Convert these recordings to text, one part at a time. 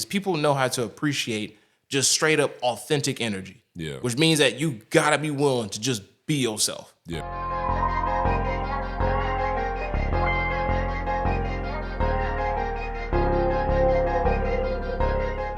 people know how to appreciate just straight up authentic energy. Yeah. Which means that you gotta be willing to just be yourself. Yeah.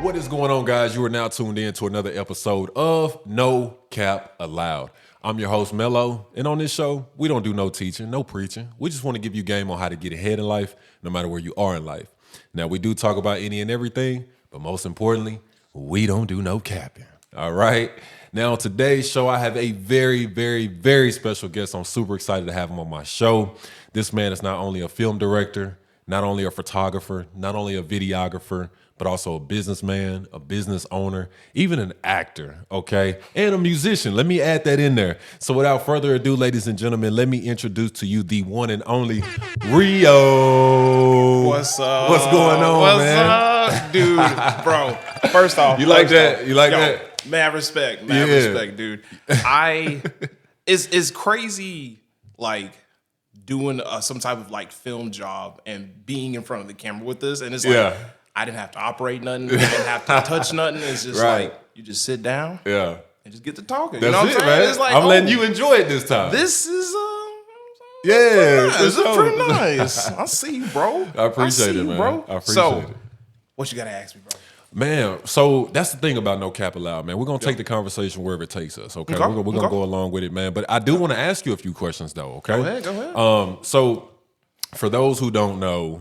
What is going on, guys? You are now tuned in to another episode of No Cap Allowed. I'm your host, Mello, and on this show, we don't do no teaching, no preaching. We just want to give you game on how to get ahead in life, no matter where you are in life. Now, we do talk about any and everything, but most importantly, we don't do no capping, all right? Now, on today's show, I have a very, very, very special guest. I'm super excited to have him on my show. This man is not only a film director, not only a photographer, not only a videographer, but also a businessman, a business owner, even an actor, okay? And a musician. Let me add that in there. So without further ado, ladies and gentlemen, let me introduce to you the one and only Ryo. What's up? What's going on, man? What's up, dude? Bro, first off. You like that? You like that? Mad respect, dude. It's crazy, like, doing some type of, like, film job and being in front of the camera with this. And it's like, I didn't have to operate nothing. I didn't have to touch nothing. It's just like, you just sit down and just get to talking. That's you know what I'm saying? man. It's like, I'm letting you enjoy it this time. This is, this is pretty nice. I see you, bro. I appreciate it, man. Bro. I appreciate it. What you got to ask me, bro? Man, so that's the thing about No Cap Allowed, man. We're going to take the conversation wherever it takes us, okay? We're going to go along with it, man. But I do want to ask you a few questions, though, okay? Go ahead. So for those who don't know,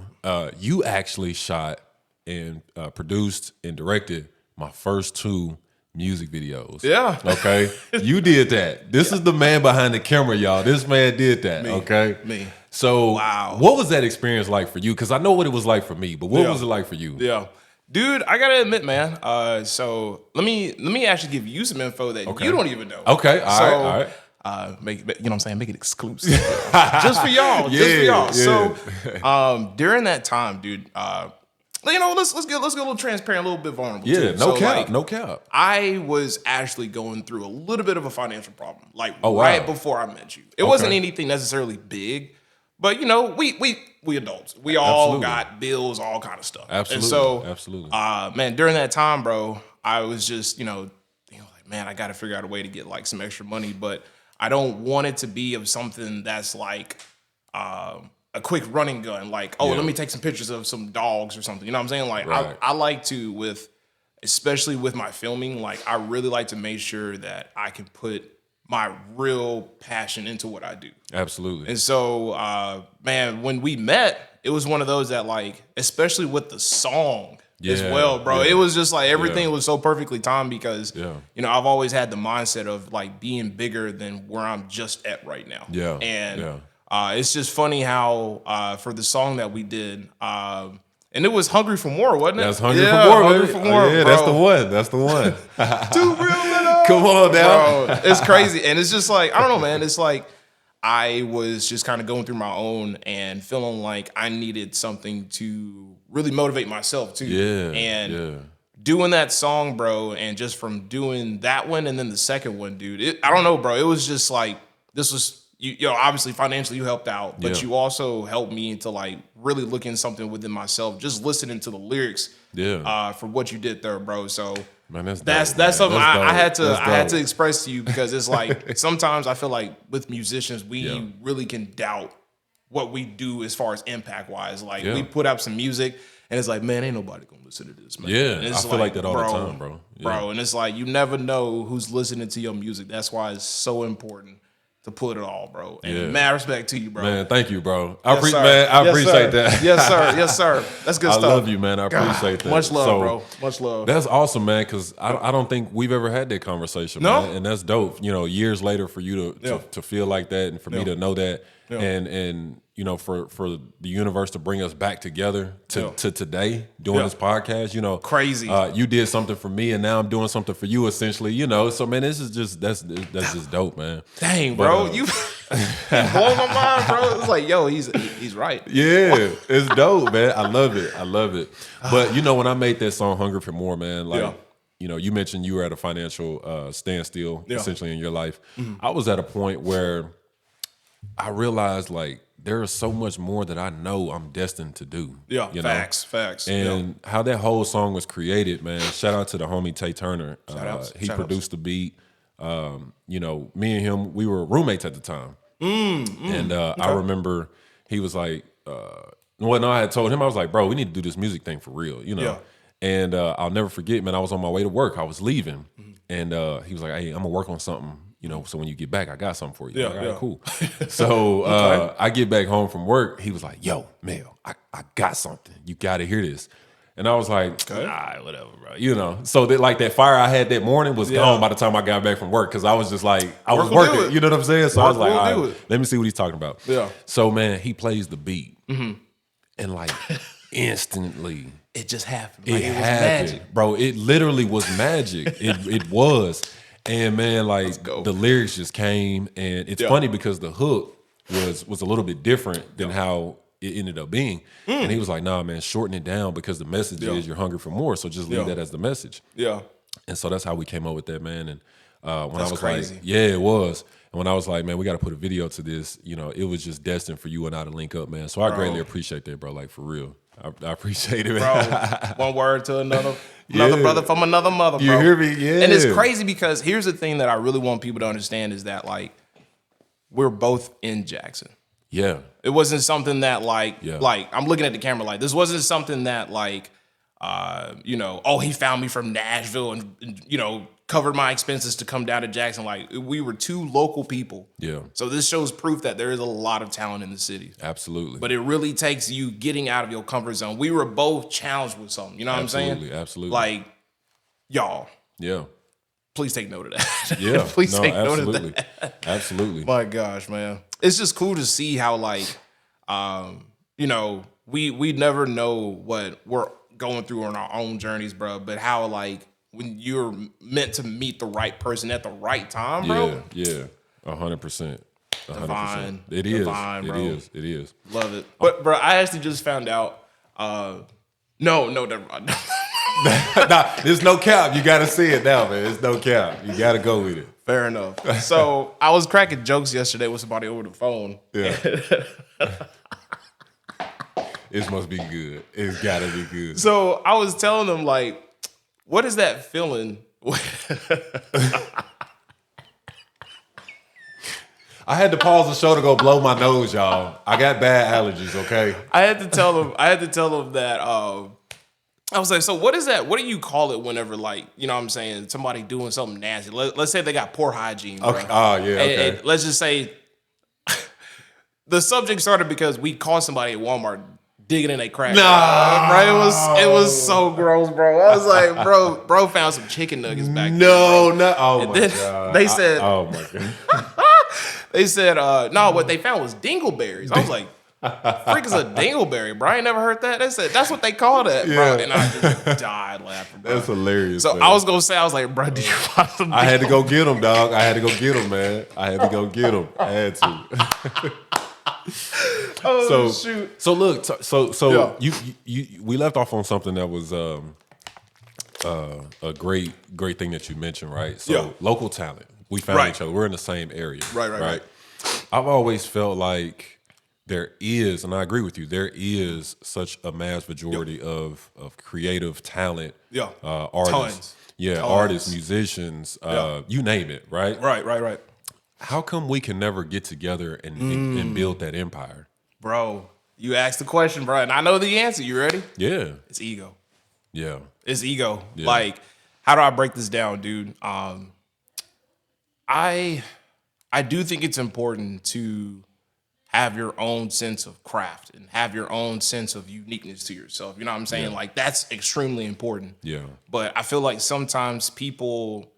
you actually shot and produced and directed my first 2 music videos. Yeah. Okay? You did that. This is the man behind the camera, y'all. This man did that, okay? Me. So wow. What was that experience like for you? Because I know what it was like for me, but what was it like for you? Yeah. Dude, I gotta admit, man. So let me actually give you some info that you don't even know. Okay, all right. Make you know what I'm saying? Make it exclusive, just for y'all. Yeah. So, during that time, dude, let's get a little transparent, a little bit vulnerable. Yeah, too. No cap. I was actually going through a little bit of a financial problem, wow. right before I met you. It wasn't anything necessarily big, but we adults. We all got bills, all kind of stuff. Absolutely. Man, during that time, bro, I was just, like, man, I got to figure out a way to get like some extra money, but I don't want it to be of something that's like a quick running gun. Like, let me take some pictures of some dogs or something. You know what I'm saying? Like, right. I like to, especially with my filming, like, I really like to make sure that I can put my real passion into what I do. Absolutely. And so, man, when we met, it was one of those that, like, especially with the song as well, bro. It was just like everything was so perfectly timed because, I've always had the mindset of like being bigger than where I'm just at right now. Yeah. And it's just funny how for the song that we did, and it was Hungry for More, wasn't it? That's Hungry for More, Hungry for More, yeah, bro. That's the one. 2 real minutes. Come on now. Bro, it's crazy. And it's just like, I don't know, man. It's like I was just kind of going through my own and feeling like I needed something to really motivate myself too. Yeah. And doing that song, bro, and just from doing that one and then the second one, dude, I don't know, bro. It was just like, this was, obviously financially you helped out, but you also helped me to like really look in something within myself, just listening to the lyrics for what you did there, bro. So man, that's something I had to dope. express to you because it's like sometimes I feel like with musicians we really can doubt what we do as far as impact wise. Like we put out some music and it's like, man, ain't nobody gonna listen to this, man. Yeah, and it's I feel like that all the time, bro. Yeah. Bro, and it's like you never know who's listening to your music. That's why it's so important to put it all, bro. And mad respect to you, bro. Man, thank you, bro. I appreciate that. Yes, sir. That's good stuff. I love you, man. I appreciate that. Much love, bro. Much love. That's awesome, man, because I don't think we've ever had that conversation, man. And that's dope. Years later for you to feel like that and for me to know that and for the universe to bring us back together to today doing this podcast, crazy. You did something for me and now I'm doing something for you essentially, so man, this is just that's just dope, man. Dang, bro, you blowing my mind, bro. It's like, yo, he's right. Yeah, it's dope, man. I love it. But when I made that song Hungry for More, man, like you mentioned you were at a financial standstill essentially in your life. I was at a point where I realized like there is so much more that I know I'm destined to do. Yeah, you facts. And how that whole song was created, man. Shout out to the homie Tay Turner. He Shout outs. produced the beat. You know, me and him, we were roommates at the time. And Okay. I remember he was like, I had told him, I was like, bro, we need to do this music thing for real, you know? Yeah. And I'll never forget, man, I was on my way to work. I was leaving. And he was like, hey, I'm going to work on something, you know, so when you get back, I got something for you. Yeah, Like, all right, yeah. cool. So I get back home from work. He was like, yo, Mel, I got something. You got to hear this. And I was like, all right, whatever, bro. You know, so that like that fire I had that morning was gone by the time I got back from work because I was just like, I was Work will do working. it. You know what I'm saying? So I was Work like, will all do right, it. let me see what he's talking about. Yeah. So, man, he plays the beat. And like instantly, It just happened. it Like, it was happened. magic. Bro, it literally was magic. it was. And man, like go. the lyrics just came. And it's funny because the hook was a little bit different than how it ended up being. And he was like, nah, man, shorten it down because the message is you're hungry for more. So just leave that as the message. Yeah. And so that's how we came up with that, man. And when That's I was crazy. like, yeah, it was. And when I was like, man, we got to put a video to this, you know, it was just destined for you and I to link up, man. So I greatly appreciate that, bro. Like, for real. I appreciate it, man. Bro, one word to another brother from another mother, bro. You hear me? Yeah. And it's crazy because here's the thing that I really want people to understand is that, like, we're both in Jackson. Yeah. It wasn't something that, like, Yeah. I'm looking at the camera like, this wasn't something that, like, you know, oh, he found me from Nashville and, you know, covered my expenses to come down to Jackson. Like, we were two local people. Yeah. So this shows proof that there is a lot of talent in the city. Absolutely. But it really takes you getting out of your comfort zone. We were both challenged with something. You know what I'm saying? Absolutely. Like, y'all, yeah. please take note of that. Yeah. Please No, take absolutely. note of that. Absolutely. My gosh, man. It's just cool to see how, like, you know, we never know what we're going through on our own journeys, bro. But how, like, when you're meant to meet the right person at the right time, bro. Yeah. 100%. 100%. Divine. It is. Divine, bro. It is. Love it. But, bro, I actually just found out. No, never mind. Nah, there's no cap. You got to see it now, man. There's no cap. You got to go with it. Fair enough. So I was cracking jokes yesterday with somebody over the phone. Yeah. This must be good. It's got to be good. So I was telling them, like, what is that feeling? I had to pause the show to go blow my nose, y'all. I got bad allergies, okay? I had to tell them that I was like, so what is that? What do you call it whenever, like, you know what I'm saying, somebody doing something nasty? Let's say they got poor hygiene, bro. Okay. Oh, yeah, okay. And let's just say the subject started because we caught somebody at Walmart digging in a crack. Nah. Bro, it was so gross, bro. I was like, bro found some chicken nuggets back there. No. Oh, my then God. they said- oh, my God. They said, no, what they found was dingleberries. I was like, freak is a dingleberry, bro. I ain't never heard that. They said, that's what they call that, bro. Yeah. And I just died laughing, bro. That's hilarious, So man. I was going to say, I was like, bro, did you find some I had to go get him, dog. I had to go get him, man. I had to go get him. I had to. Oh, shoot. So look, Yeah. you we left off on something that was a great thing that you mentioned, right? So Yeah. local talent. We found Right. each other. We're in the same area. Right. I've always felt like there is, and I agree with you, there is such a mass majority of creative talent. Yeah. Artists. Tons. Yeah, Tons. artists, musicians, you name it, right? Right. How come we can never get together and build that empire? Bro, you asked the question, bro, and I know the answer. You ready? Yeah. It's ego. Yeah. It's ego. Yeah. Like, how do I break this down, dude? I do think it's important to have your own sense of craft and have your own sense of uniqueness to yourself. You know what I'm saying? Yeah. Like, that's extremely important. Yeah. But I feel like sometimes people,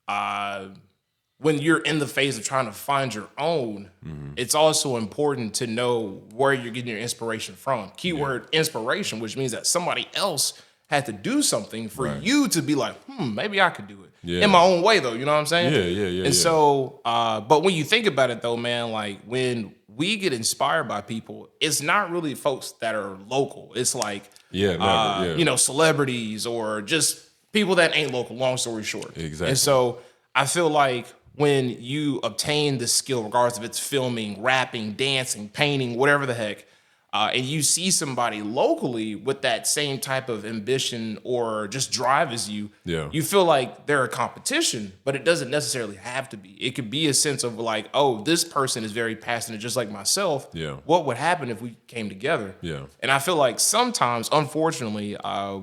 when you're in the phase of trying to find your own, it's also important to know where you're getting your inspiration from. Keyword inspiration, which means that somebody else had to do something for you to be like, maybe I could do it. Yeah. In my own way, though, you know what I'm saying? Yeah. And so, but when you think about it, though, man, like, when we get inspired by people, it's not really folks that are local. It's like, Yeah, never, yeah. you know, celebrities or just people that ain't local, long story short. Exactly. And so I feel like when you obtain this skill, regardless if it's filming, rapping, dancing, painting, whatever the heck, and you see somebody locally with that same type of ambition or just drive as you, you feel like they're a competition, but it doesn't necessarily have to be. It could be a sense of like, oh, this person is very passionate just like myself. What would happen if we came together? And I feel like sometimes, unfortunately,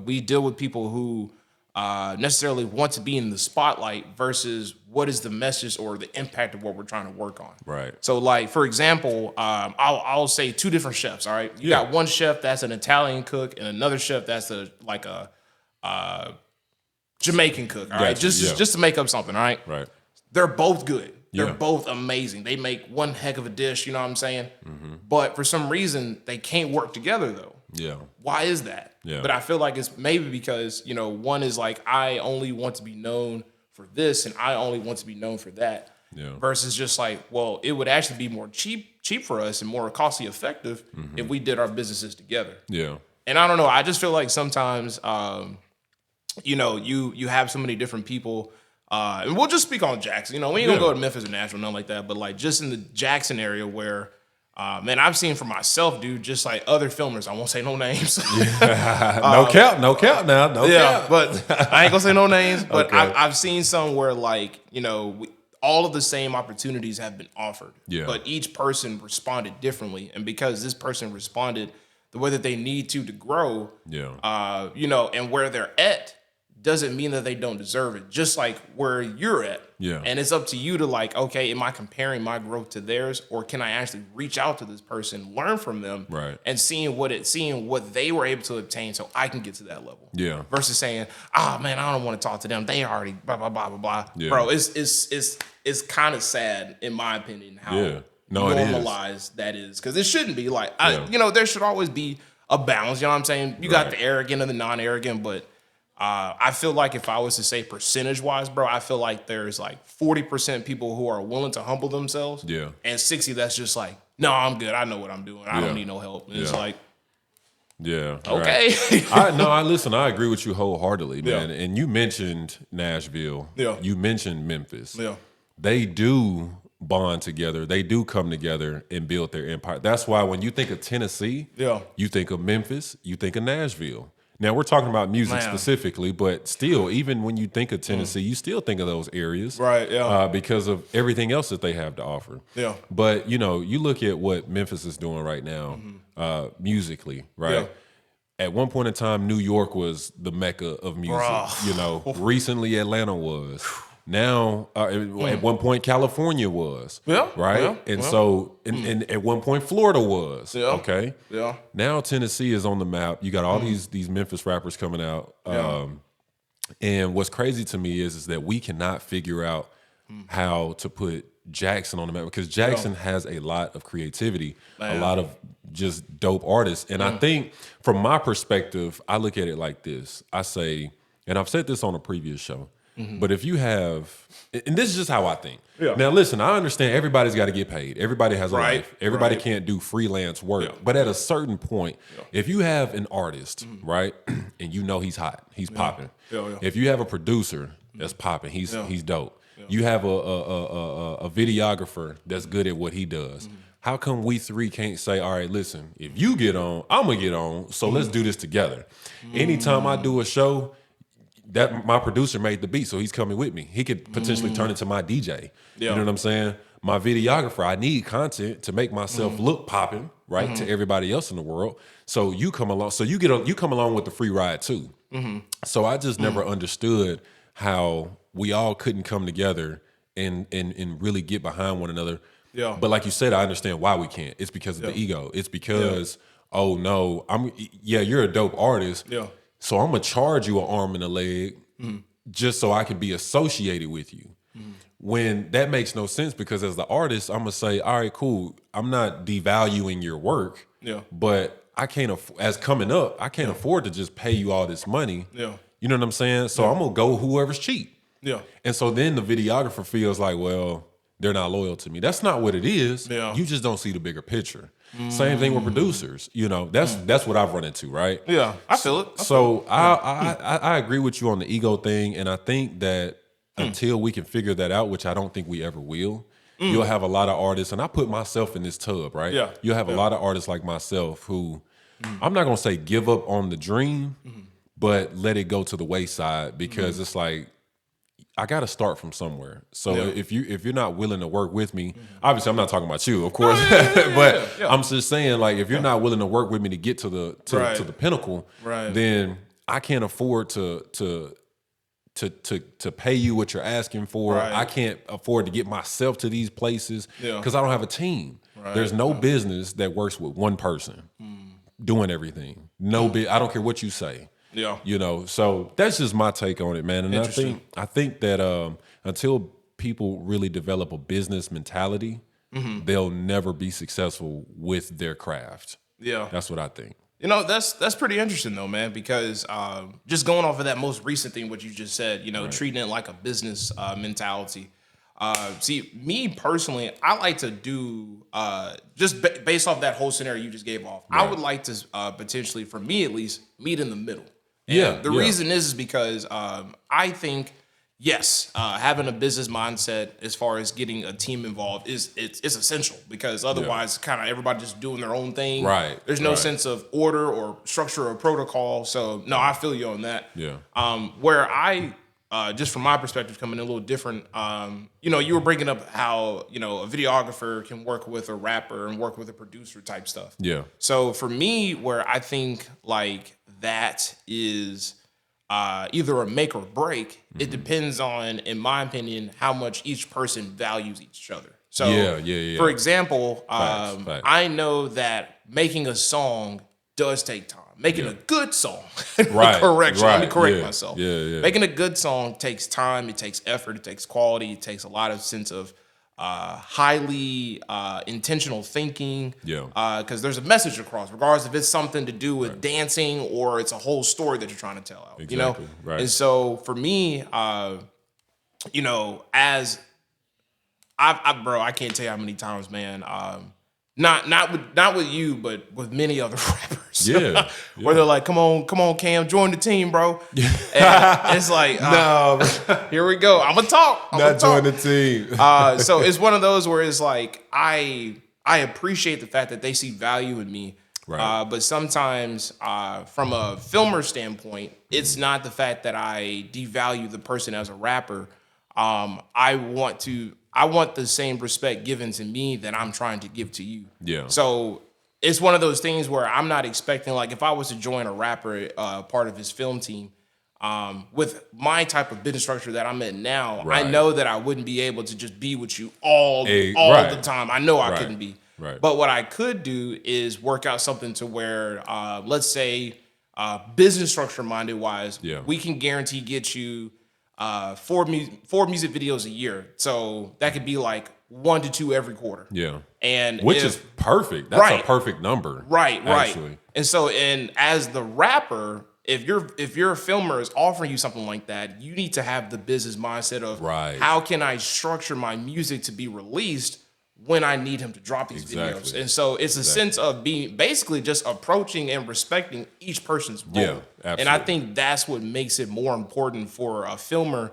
we deal with people who necessarily want to be in the spotlight versus what is the message or the impact of what we're trying to work on. Right. So, like, for example, I'll say two different chefs. All right, you got one chef that's an Italian cook and another chef that's a Jamaican cook. All right, just to make up something. All right. Right. They're both good. They're both amazing. They make one heck of a dish. You know what I'm saying? But for some reason, they can't work together though. Why is that? But I feel like it's maybe because, you know, one is like, I only want to be known for this and I only want to be known for that. Versus just like, well, it would actually be more cheap for us and more costly effective if we did our businesses together. And I don't know. I just feel like sometimes, you know, you have so many different people. And we'll just speak on Jackson. You know, we ain't gonna go to Memphis or Nashville, nothing like that. But like just in the Jackson area where, man, I've seen for myself, dude, just like other filmers. I won't say no names. No cap now. No cap. But I ain't gonna say no names. But I've seen some where like, you know, all of the same opportunities have been offered. But each person responded differently. And because this person responded the way that they need to grow, you know, and where they're at, doesn't mean that they don't deserve it, just like where you're at. And it's up to you to like, okay, am I comparing my growth to theirs, or can I actually reach out to this person, learn from them, and seeing what they were able to obtain so I can get to that level. Versus saying, oh man, I don't want to talk to them. They already blah blah blah blah blah. Bro, it's kind of sad in my opinion how normalized that is. Because it shouldn't be like you know, there should always be a balance, you know what I'm saying? You got the arrogant and the non-arrogant, but I feel like if I was to say percentage-wise, bro, I feel like there's like 40% people who are willing to humble themselves, and 60 that's just like, no, I'm good. I know what I'm doing. I don't need no help. And it's like, okay. Listen, I agree with you wholeheartedly, man. And you mentioned Nashville. You mentioned Memphis. They do bond together. They do come together and build their empire. That's why when you think of Tennessee, you think of Memphis, you think of Nashville. Now, we're talking about music specifically, but still, even when you think of Tennessee, you still think of those areas. Because of everything else that they have to offer. But, you know, you look at what Memphis is doing right now, musically, right? At one point in time, New York was the mecca of music. You know, recently Atlanta was. Now, at one point, California was, right? And so, and at one point, Florida was, okay? Now, Tennessee is on the map. You got all these Memphis rappers coming out. And what's crazy to me is that we cannot figure out how to put Jackson on the map, because Jackson has a lot of creativity, a lot of just dope artists. And I think, from my perspective, I look at it like this. I say, and I've said this on a previous show, but if you have, and this is just how I think. Now, listen, I understand everybody's got to get paid. Everybody has a life. Everybody can't do freelance work. But at a certain point, if you have an artist, right, and you know he's hot, he's popping. If you have a producer that's popping, he's dope. You have a videographer that's good at what he does. How come we three can't say, all right, listen, if you get on, I'm going to get on, so let's do this together. Anytime I do a show, that my producer made the beat, so he's coming with me. He could potentially turn into my DJ. You know what I'm saying? My videographer, I need content to make myself look popping, right, to everybody else in the world. So you come along, so you come along with the free ride too. So I just never understood how we all couldn't come together and really get behind one another. But like you said, I understand why we can't. It's because of the ego. It's because, oh no, you're a dope artist. So I'm going to charge you an arm and a leg just so I can be associated with you. When that makes no sense, because as the artist, I'm going to say, all right, cool. I'm not devaluing your work, but I can't, as coming up, I can't afford to just pay you all this money. You know what I'm saying? So I'm going to go whoever's cheap. And so then the videographer feels like, well, they're not loyal to me. That's not what it is. You just don't see the bigger picture. Same thing with producers. You know, that's what I've run into, right? I feel it. I agree with you on the ego thing, and I think that until we can figure that out, which I don't think we ever will, you'll have a lot of artists, and I put myself in this tub, right? Yeah. You'll have a lot of artists like myself who, I'm not gonna say give up on the dream, but let it go to the wayside because it's like, I got to start from somewhere. So if you're not willing to work with me, obviously I'm not talking about you, of course, but I'm just saying, like, if you're not willing to work with me to get to the pinnacle, then I can't afford to pay you what you're asking for. I can't afford to get myself to these places because I don't have a team. There's no business that works with one person doing everything. I don't care what you say. Yeah. You know, so that's just my take on it, man. And I think that until people really develop a business mentality, they'll never be successful with their craft. Yeah. That's what I think. You know, that's pretty interesting though, man, because just going off of that most recent thing, what you just said, you know, treating it like a business mentality. See, me personally, I like to do just based off that whole scenario you just gave off. I would like to potentially, for me at least, meet in the middle. And the reason is because I think, yes, having a business mindset as far as getting a team involved it's essential because otherwise kind of everybody just doing their own thing. Right. There's no sense of order or structure or protocol. So no, I feel you on that. Yeah. Where I just from my perspective coming in a little different, you know, you were bringing up how, you know, a videographer can work with a rapper and work with a producer type stuff. Yeah. So for me, where I think like that is either a make or break. It depends on, in my opinion, how much each person values each other. So, for example, facts. I know that making a song does take time. Making a good song, correction. Let me correct myself. Making a good song takes time. It takes effort. It takes quality. It takes a lot of sense of highly intentional thinking. Because there's a message across, regardless if it's something to do with dancing or it's a whole story that you're trying to tell out. Exactly. You know, and so for me, you know, as bro, I can't tell you how many times, man. Not with you, but with many other rappers. Where they're like, come on, Cam, join the team, bro. And it's like, no, here we go. I'm gonna talk. Join the team. So it's one of those where it's like, I appreciate the fact that they see value in me. But sometimes from a filmer standpoint, it's not the fact that I devalue the person as a rapper. I want the same respect given to me that I'm trying to give to you. So it's one of those things where I'm not expecting, like, if I was to join a rapper, part of his film team, with my type of business structure that I'm in now, I know that I wouldn't be able to just be with you all the time. I know I couldn't be. But what I could do is work out something to where, let's say, business structure minded wise, we can guarantee get you 4 music videos a year. So that could be like 1 to 2 every quarter. And which is perfect. That's a perfect number. Right. And so, and as the rapper, if your filmer is offering you something like that, you need to have the business mindset of how can I structure my music to be released when I need him to drop these videos. And so it's a sense of being basically just approaching and respecting each person's role. And I think that's what makes it more important for a filmer.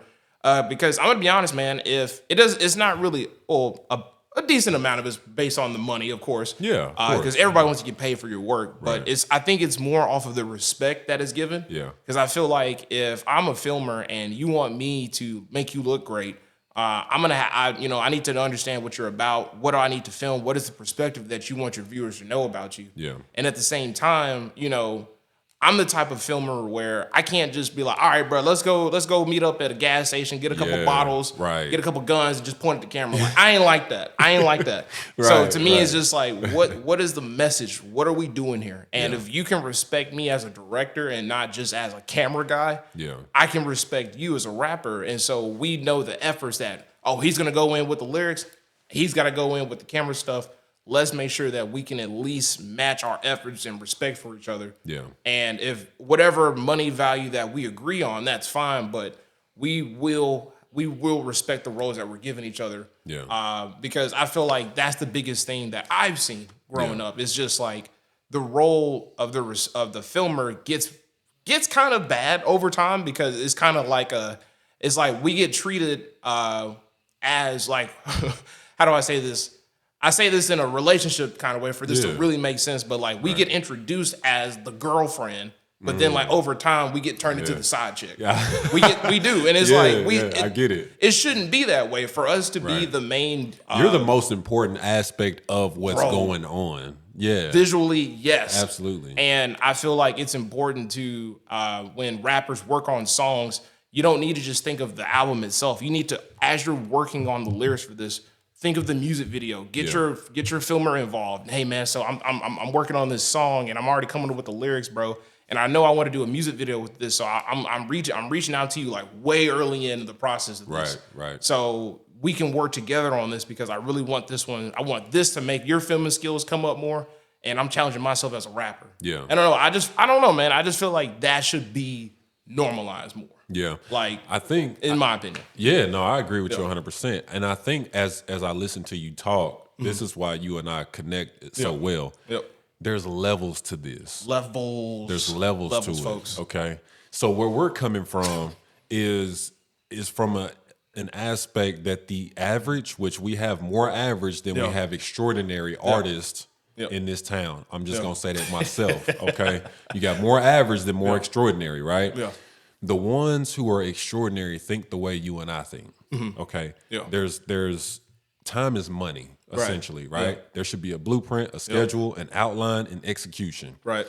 Because I'm gonna be honest, man, it's not really a decent amount of it's based on the money, of course. Because everybody wants to get paid for your work. But I think it's more off of the respect that is given. Because I feel like if I'm a filmer and you want me to make you look great, I need to understand what you're about. What do I need to film? What is the perspective that you want your viewers to know about you? And at the same time, you know, I'm the type of filmer where I can't just be like, all right, bro, let's go meet up at a gas station, get a couple bottles, get a couple guns, and just point at the camera. Like, I ain't like that. So to me, it's just like, what is the message? What are we doing here? And if you can respect me as a director and not just as a camera guy, I can respect you as a rapper. And so we know the efforts that, he's gonna go in with the lyrics, he's gotta go in with the camera stuff. Let's make sure that we can at least match our efforts and respect for each other. And if whatever money value that we agree on, that's fine. But we will respect the roles that we're giving each other. Because I feel like that's the biggest thing that I've seen growing up. It's just like the role of the filmer gets kind of bad over time because it's kind of like it's like we get treated as like, how do I say this? I say this in a relationship kind of way for this to really make sense, but like we get introduced as the girlfriend, but then like over time we get turned into the side chick. Yeah. we do, and it's I get it. It shouldn't be that way for us to be the main. You're the most important aspect of what's going on. Yeah, visually, yes, absolutely. And I feel like it's important to when rappers work on songs, you don't need to just think of the album itself. You need to, as you're working on the lyrics for this, think of the music video. Get your filmer involved. Hey man, so I'm working on this song and I'm already coming up with the lyrics, bro. And I know I want to do a music video with this, so I'm reaching out to you like way early in the process of this. Right. So we can work together on this because I really want this one. I want this to make your filming skills come up more. And I'm challenging myself as a rapper. Yeah. I don't know. I don't know, man. I just feel like that should be normalized more. Yeah. Like, I think, in my opinion. Yeah, no, I agree with you 100%. And I think as I listen to you talk, this is why you and I connect so well. Yep. There's levels to this. There's levels to folks. it. Okay. So where we're coming from is from an aspect that the average, which we have more average than we have extraordinary artists in this town. I'm just gonna say that myself. Okay. You got more average than more extraordinary, right? Yeah. The ones who are extraordinary think the way you and I think. Okay. Yeah. There's time is money, essentially, right? There should be a blueprint, a schedule, an outline, and execution. Right.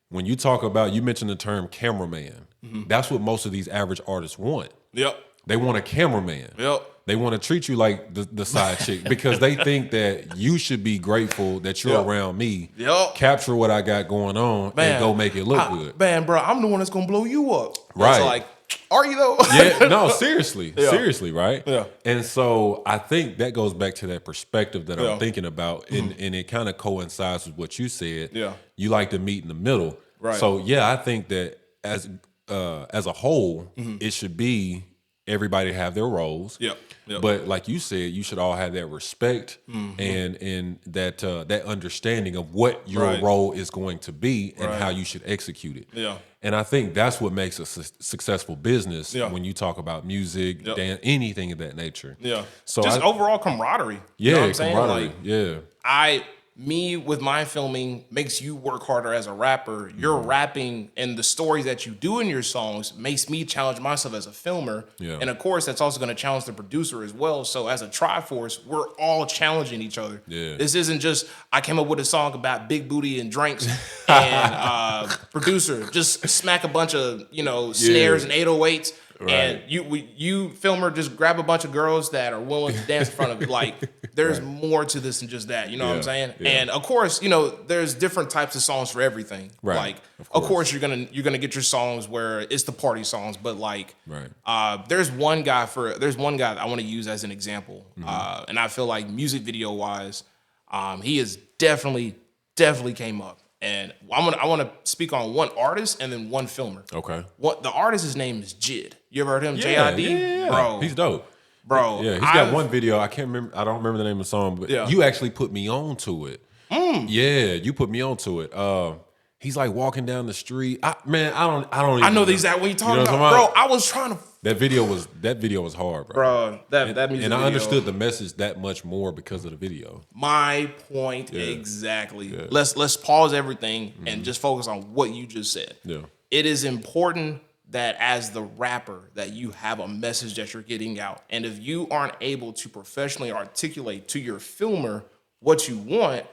When you talk about, you mentioned the term cameraman. That's what most of these average artists want. Yep. They want a cameraman. Yep. They want to treat you like the side chick because they think that you should be grateful that you're around me. Yep. Capture what I got going on and go make it look good. Man, bro, I'm the one that's gonna blow you up. Right. It's like, are you though? Yeah, no, seriously. Seriously, right? Yeah. And so I think that goes back to that perspective that I'm thinking about. And it kind of coincides with what you said. Yeah. You like to meet in the middle. Right. So yeah, I think that as a whole, it should be everybody have their roles. Yep. But like you said, you should all have that respect and that understanding of what your role is going to be and how you should execute it. Yeah. And I think that's what makes a successful business when you talk about music, dance, anything of that nature. Yeah. So just overall camaraderie. You know what I'm saying? Camaraderie. Like, me with my filming makes you work harder as a rapper. Your rapping and the stories that you do in your songs makes me challenge myself as a filmer. Yeah. And of course, that's also going to challenge the producer as well. So as a Triforce, we're all challenging each other. Yeah. This isn't just, I came up with a song about big booty and drinks and producer, just smack a bunch of, snares and 808s. Right. And you filmer, just grab a bunch of girls that are willing to dance in front of you. Like, there's more to this than just that. You know what I'm saying? Yeah. And of course, there's different types of songs for everything. Right. Like, of course you're gonna get your songs where it's the party songs, but like, there's one guy that I want to use as an example, and I feel like music video wise, he is definitely came up. And I want to speak on one artist and then one filmer. Okay. The artist's name is Jid. You ever heard him? J.I.D.? Yeah. Bro. He's dope. Bro. Yeah, he's got one video. I can't remember. I don't remember the name of the song, but you actually put me on to it. Yeah, you put me on to it. He's like walking down the street. I don't even I know the exact one you're talking about. Bro, I was trying to. That video was hard, bro. That music and I video, understood the message that much more because of the video. My point exactly. Yeah. Let's pause everything and just focus on what you just said. Yeah. It is important that as the rapper that you have a message that you're getting out. And if you aren't able to professionally articulate to your filmer what you want,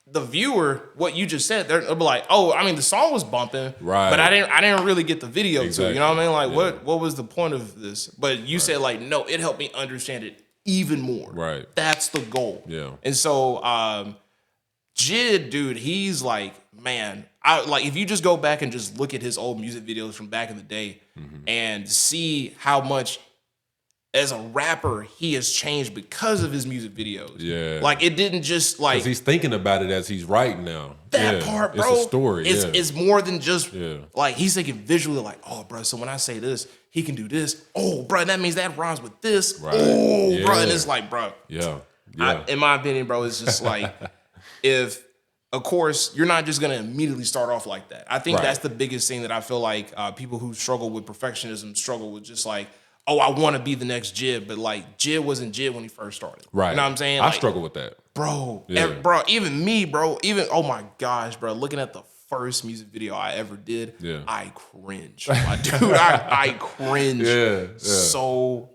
the viewer, what you just said, they'll be like, oh, I mean, the song was bumping, but I didn't really get the video to it. You know what I mean? Like, what was the point of this? But you said, like, no, it helped me understand it even more. Right. That's the goal. Yeah. And so Jid, dude, he's like, man, if you just go back and just look at his old music videos from back in the day and see how much as a rapper he has changed because of his music videos. Yeah. Like, it didn't just like, 'cause he's thinking about it as he's writing now. That part, bro. It's a story. It's more than just like, he's thinking visually like, oh, bro, so when I say this, he can do this. Oh, bro, that means that rhymes with this. Right. Oh, bro. And it's like, bro. Yeah. In my opinion, bro, it's just like, of course, you're not just going to immediately start off like that. I think that's the biggest thing that I feel like people who struggle with perfectionism struggle with, just like, oh, I want to be the next Jid, but like Jid wasn't Jid when he first started. Right. You know what I'm saying? I Like, struggle with that. bro, Yeah. bro, even me, bro, oh my gosh, bro, looking at the first music video I ever did, Yeah. I cringe. My dude, I cringe so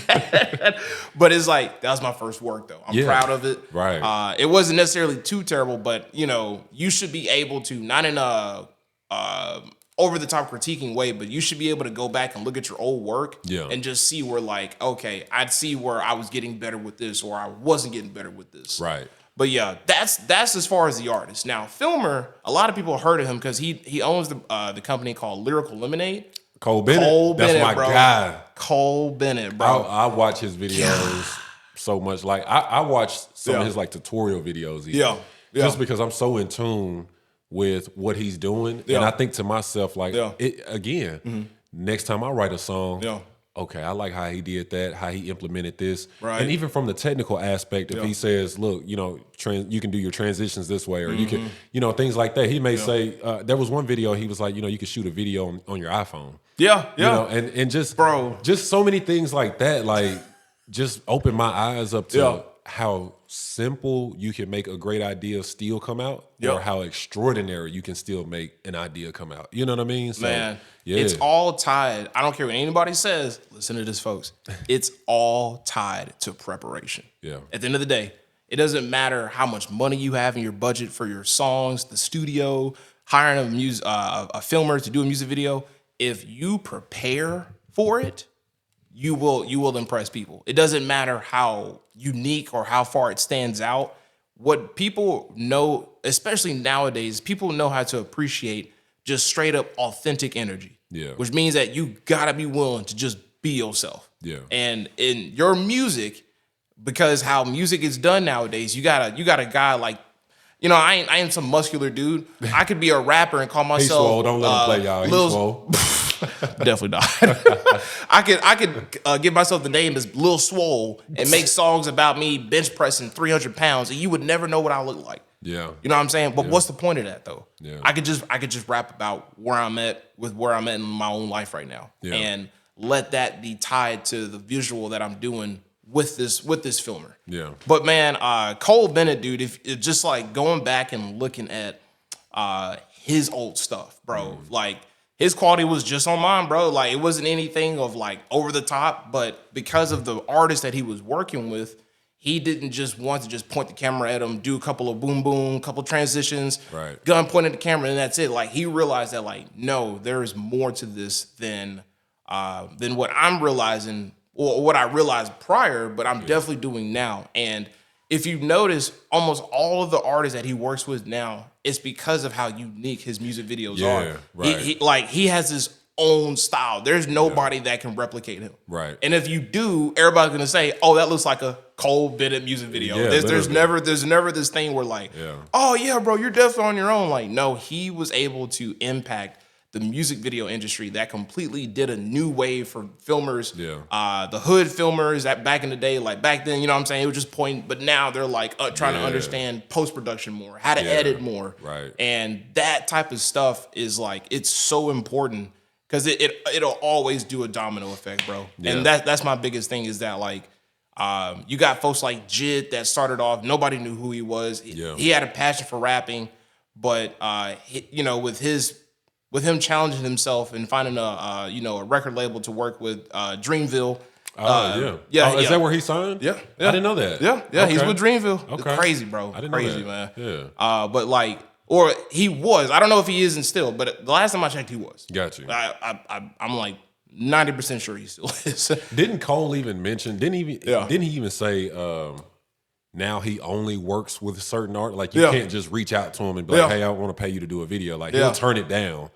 bad. But it's like, that was my first work though. I'm proud of it. Right. It wasn't necessarily too terrible, but you know, you should be able to, not in a over the top critiquing way, but you should be able to go back and look at your old work and just see where like, okay, I'd see where I was getting better with this or I wasn't getting better with this. Right. But yeah, that's as far as the artist. Now, Filmer, a lot of people heard of him because he owns the company called Lyrical Lemonade. Cole Bennett. That's my guy. Cole Bennett, bro. I watch his videos so much. Like I watch some of his like tutorial videos. Even, just because I'm so in tune with what he's doing, and I think to myself like, it again. Next time I write a song, okay, I like how he did that, how he implemented this, and even from the technical aspect, if he says, look, you know, you can do your transitions this way, or you can, you know, things like that. He may say, there was one video he was like, you know, you can shoot a video on your iPhone. You know, and just just so many things like that, like just open my eyes up to how simple you can make a great idea still come out, or how extraordinary you can still make an idea come out. You know what I mean? So, man, it's all tied. I don't care what anybody says. Listen to this, folks. It's all tied to preparation. At the end of the day, it doesn't matter how much money you have in your budget for your songs, the studio, hiring a filmer to do a music video. If you prepare for it, you will impress people. It doesn't matter how unique or how far it stands out. What people know, especially nowadays, people know how to appreciate just straight up authentic energy. Which means that you gotta be willing to just be yourself. And in your music, because how music is done nowadays, you got a guy like, you know, I ain't some muscular dude. I could be a rapper and call myself. He's swole. Don't let him play, y'all. He's swole. Definitely not. I could give myself the name as Lil Swole and make songs about me bench pressing 300 pounds, and you would never know what I look like. You know what I'm saying? But what's the point of that though? I could just rap about where I'm at in my own life right now, and let that be tied to the visual that I'm doing with this filmer. But man, Cole Bennett, dude, if just like going back and looking at his old stuff, bro, like his quality was just on mine, bro. Like it wasn't anything of like over the top, but because of the artist that he was working with, he didn't just want to just point the camera at him, do a couple of boom boom, couple transitions, gun pointed at the camera, and that's it. Like he realized that like, no, there is more to this than what I'm realizing or what I realized prior, but I'm definitely doing now. And if you notice, almost all of the artists that he works with now, it's because of how unique his music videos are. He has his own style. There's nobody that can replicate him. And if you do, everybody's gonna say, "Oh, that looks like a Cole Bennett music video." There's never this thing where like, "Oh yeah, bro, you're definitely on your own." Like, no, he was able to impact the music video industry that completely did a new wave for filmers. The hood filmers that back in the day, like back then, you know what I'm saying? It was just point, but now they're like trying to understand post-production more, how to edit more. And that type of stuff is like, it's so important because it'll always do a domino effect, bro. And that's my biggest thing is that like, you got folks like Jid that started off, nobody knew who he was. He had a passion for rapping, but you know, with him challenging himself and finding a record label to work with, Dreamville. Is that where he signed? I didn't know that. Okay. He's with Dreamville. It's crazy, bro. I didn't know that. Man. But like, or he was. I don't know if he isn't still, but the last time I checked, he was. Got you. I'm like 90% sure he still is. Didn't Cole even mention? Didn't he even say? Now he only works with certain art. Like you can't just reach out to him and be like, "Hey, I want to pay you to do a video." Like he'll turn it down.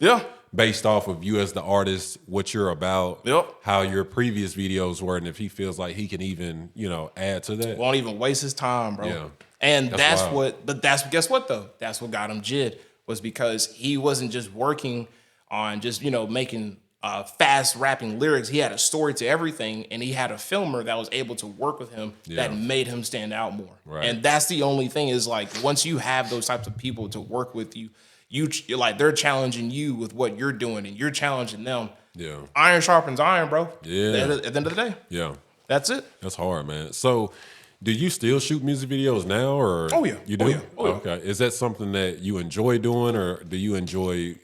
Based off of you as the artist, what you're about, how your previous videos were, and if he feels like he can even, add to that. Won't even waste his time, bro. And guess what though? That's what got him Jid, was because he wasn't just working on just, making fast rapping lyrics. He had a story to everything, and he had a filmer that was able to work with him that made him stand out more. And that's the only thing is like, once you have those types of people to work with you're like, they're challenging you with what you're doing and you're challenging them. Yeah. Iron sharpens iron, bro. Yeah. At the end of the day. Yeah. That's it. That's hard, man. So, do you still shoot music videos now, or Oh, yeah. you do? Oh, yeah. Oh, yeah. Okay. Is that something that you enjoy doing, or do you enjoy?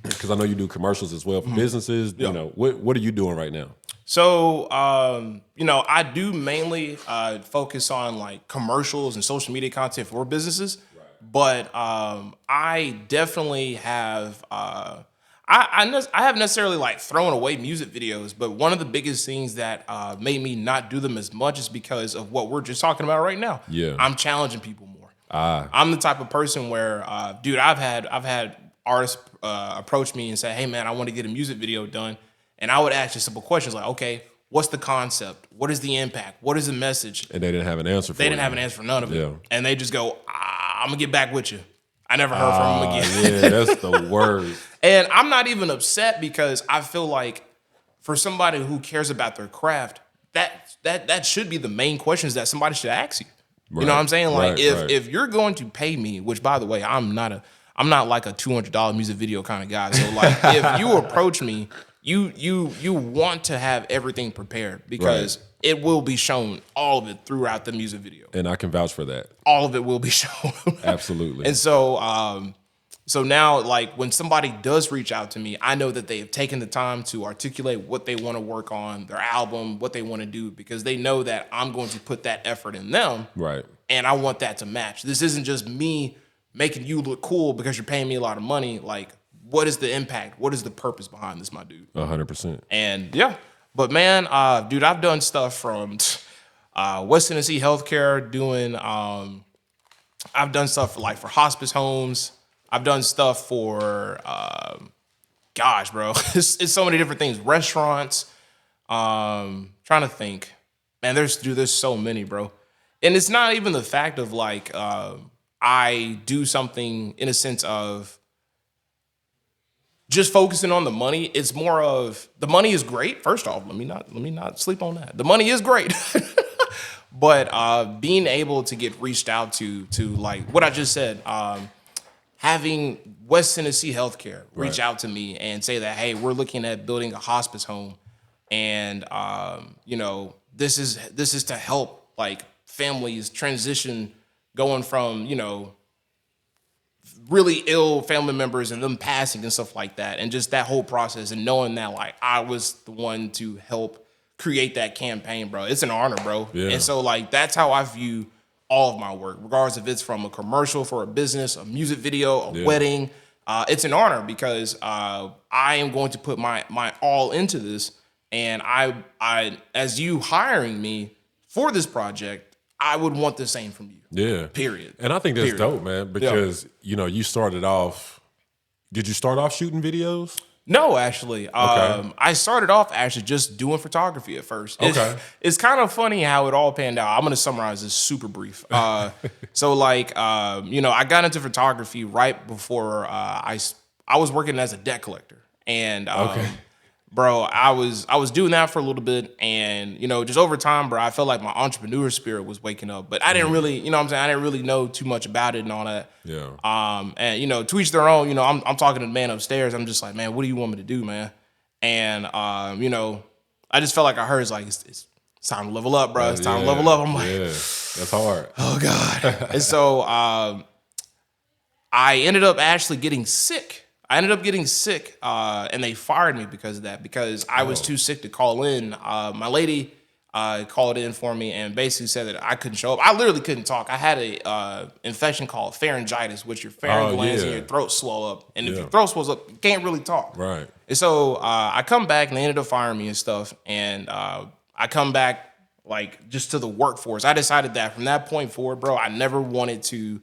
Because I know you do commercials as well for businesses. Yeah. You know, what are you doing right now? So, I do mainly focus on like commercials and social media content for businesses, but I definitely have. I haven't necessarily like thrown away music videos, but one of the biggest things that made me not do them as much is because of what we're just talking about right now. Yeah. I'm challenging people more. I'm the type of person where, dude, I've had artists approach me and say, "Hey, man, I want to get a music video done," and I would ask just simple questions like, "Okay, what's the concept? What is the impact? What is the message?" And they didn't have an answer for They didn't have an answer for none of it, Yeah. and they just go, "I'm gonna get back with you." I never heard from them again. Yeah, that's the word. And I'm not even upset because I feel like for somebody who cares about their craft, that should be the main questions that somebody should ask you. You know what I'm saying? Like if you're going to pay me, which by the way, I'm not like a $200 music video kind of guy. So like if you approach me, you want to have everything prepared because it will be shown, all of it throughout the music video. And I can vouch for that. All of it will be shown. Absolutely. And so so now, like, when somebody does reach out to me, I know that they have taken the time to articulate what they want to work on, their album, what they want to do, because they know that I'm going to put that effort in them. Right. And I want that to match. This isn't just me making you look cool because you're paying me a lot of money. Like, what is the impact? What is the purpose behind this, my dude? 100%. And yeah, but man, dude, I've done stuff from West Tennessee Healthcare, doing, I've done stuff for, like, for hospice homes. I've done stuff for, gosh, bro, it's so many different things. Restaurants, trying to think, man, there's so many, bro. And it's not even the fact of like, I do something in a sense of just focusing on the money. It's more of the money is great. First off, let me not sleep on that. The money is great. But being able to get reached out to like what I just said, having West Tennessee Healthcare reach out to me and say that, hey, we're looking at building a hospice home, and this is to help like families transition going from really ill family members and them passing and stuff like that, and just that whole process, and knowing that like I was the one to help create that campaign, bro. It's an honor, bro. Yeah. And so like that's how I view all of my work, regardless if it's from a commercial for a business, a music video, a wedding. It's an honor because I am going to put my all into this. And I, as you hiring me for this project, I would want the same from you. Yeah. Period. And I think that's dope, man, because, you started off, did you start off shooting videos? No, actually. I started off actually just doing photography at first. It's kind of funny how it all panned out. I'm going to summarize this super brief. So like, I got into photography right before I was working as a debt collector. And bro, I was doing that for a little bit, and just over time, bro, I felt like my entrepreneur spirit was waking up, but I didn't really, I didn't really know too much about it and all that. Yeah. And to each their own. I'm talking to the man upstairs. I'm just like, man, what do you want me to do, man? And I just felt like I heard it's time to level up, bro. It's time to level up. I'm like, yeah, that's hard. Oh God. And so I ended up actually getting sick. And they fired me because of that, because I was too sick to call in. My lady called in for me and basically said that I couldn't show up. I literally couldn't talk. I had a infection called pharyngitis, which your pharynx glands in your throat swell up. And if your throat swells up, you can't really talk. Right. And so I come back and they ended up firing me and stuff. And I come back like just to the workforce. I decided that from that point forward, bro, I never wanted to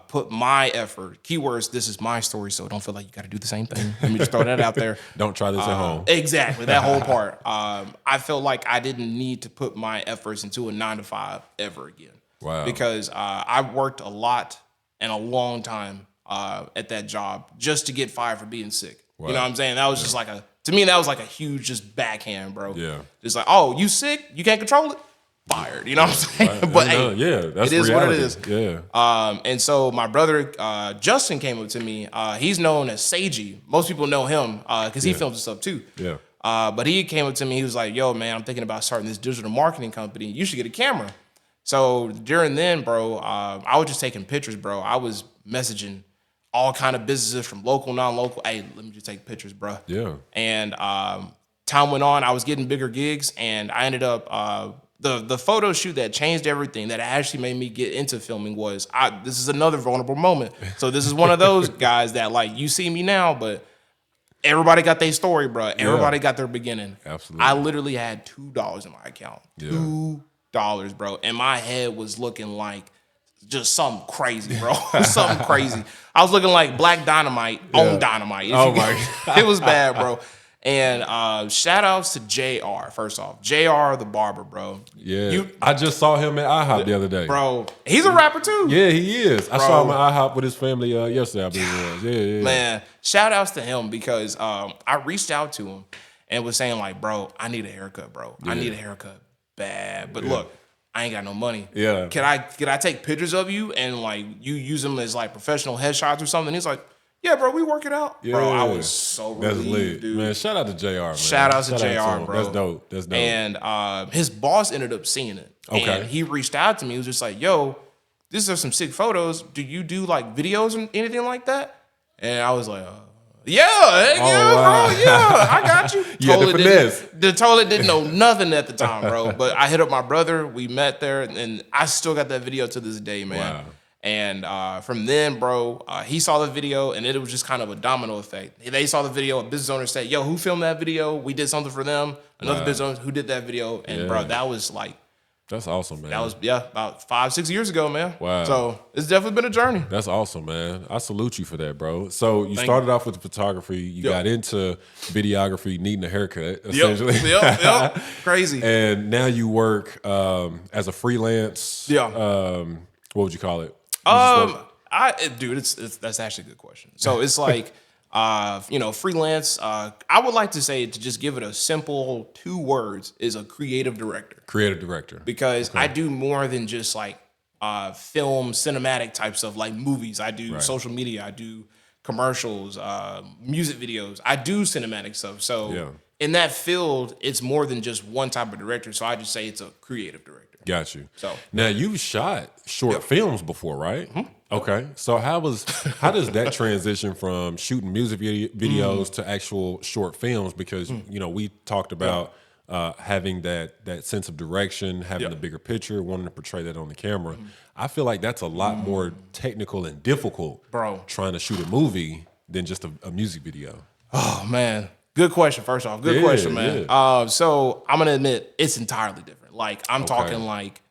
put my effort, keywords, this is my story, so don't feel like you got to do the same thing. Let me just throw that out there. Don't try this at home. Exactly, that whole part. I felt like I didn't need to put my efforts into a 9-to-5 ever again. Wow. Because I worked a lot and a long time at that job just to get fired for being sick. Wow. You know what I'm saying? That was just like to me, that was like a huge just backhand, bro. Yeah. Just like, oh, you sick? You can't control it? fired. You know what I'm saying? But hey, yeah, that's it is reality. what it is. Yeah. And so my brother Justin came up to me. He's known as Seiji. Most people know him because he films stuff too. Yeah. But he came up to me. He was like, "Yo, man, I'm thinking about starting this digital marketing company. You should get a camera." So during then, bro, I was just taking pictures, bro. I was messaging all kind of businesses from local, non-local. Hey, let me just take pictures, bro. Yeah. And time went on. I was getting bigger gigs, and I ended up the photo shoot that changed everything, that actually made me get into filming was this is another vulnerable moment. So this is one of those guys that like you see me now, but everybody got their story, bro. Everybody got their beginning. Absolutely. I literally had $2 in my account. $2, bro. And my head was looking like just something crazy, bro. Something crazy. I was looking like Black Dynamite on Dynamite. Oh my God. It was bad, bro. And shout outs to JR, first off. JR the barber, bro. Yeah. I just saw him at IHOP the other day. Bro, he's a rapper too. Yeah, he is. I saw him at IHOP with his family yesterday, I believe it was. Yeah. Man, shout outs to him because I reached out to him and was saying like, bro, I need a haircut, bro. I need a haircut bad. But look, I ain't got no money. Yeah. Can I take pictures of you and like you use them as like professional headshots or something? He's like, yeah, bro, we work it out. Yeah. Bro, I was so That's relieved, lit. dude. Man, shout out to JR, man. Shout out to JR, him. bro. That's dope. That's dope. And his boss ended up seeing it. Okay. And he reached out to me. He was just like, yo, these are some sick photos. Do you do like videos and anything like that? And I was like, yeah, heck yeah, wow. bro, yeah, I got you. You had the finesse. Totally didn't know nothing at the time, bro. But I hit up my brother. We met there, and I still got that video to this day, man. Wow. And from then, bro, he saw the video, and it was just kind of a domino effect. They saw the video. A business owner said, yo, who filmed that video? We did something for them. Another business owner who did that video. And, bro, that was like, that's awesome, man. that was, about 5-6 years ago, man. Wow. So it's definitely been a journey. That's awesome, man. I salute you for that, bro. So you started off with the photography. You got into videography, needing a haircut, essentially. Yep. Crazy. And now you work as a freelance. Yeah. What would you call it? That's actually a good question. So it's like, freelance. I would like to say, to just give it a simple 2 words, is a creative director. Creative director. Because I do more than just like film, cinematic type stuff, like movies. I do social media. I do commercials, music videos. I do cinematic stuff. So in that field, it's more than just one type of director. So I just say it's a creative director. Got you. So now you've shot short films before, right? Mm-hmm. Okay. So how does that transition from shooting music videos to actual short films? Because we talked about having that sense of direction, having the bigger picture, wanting to portray that on the camera. I feel like that's a lot more technical and difficult, bro, trying to shoot a movie than just a music video. Oh man, good question. First off, good question, man. Yeah. So I'm gonna admit it's entirely different. Like I'm talking like,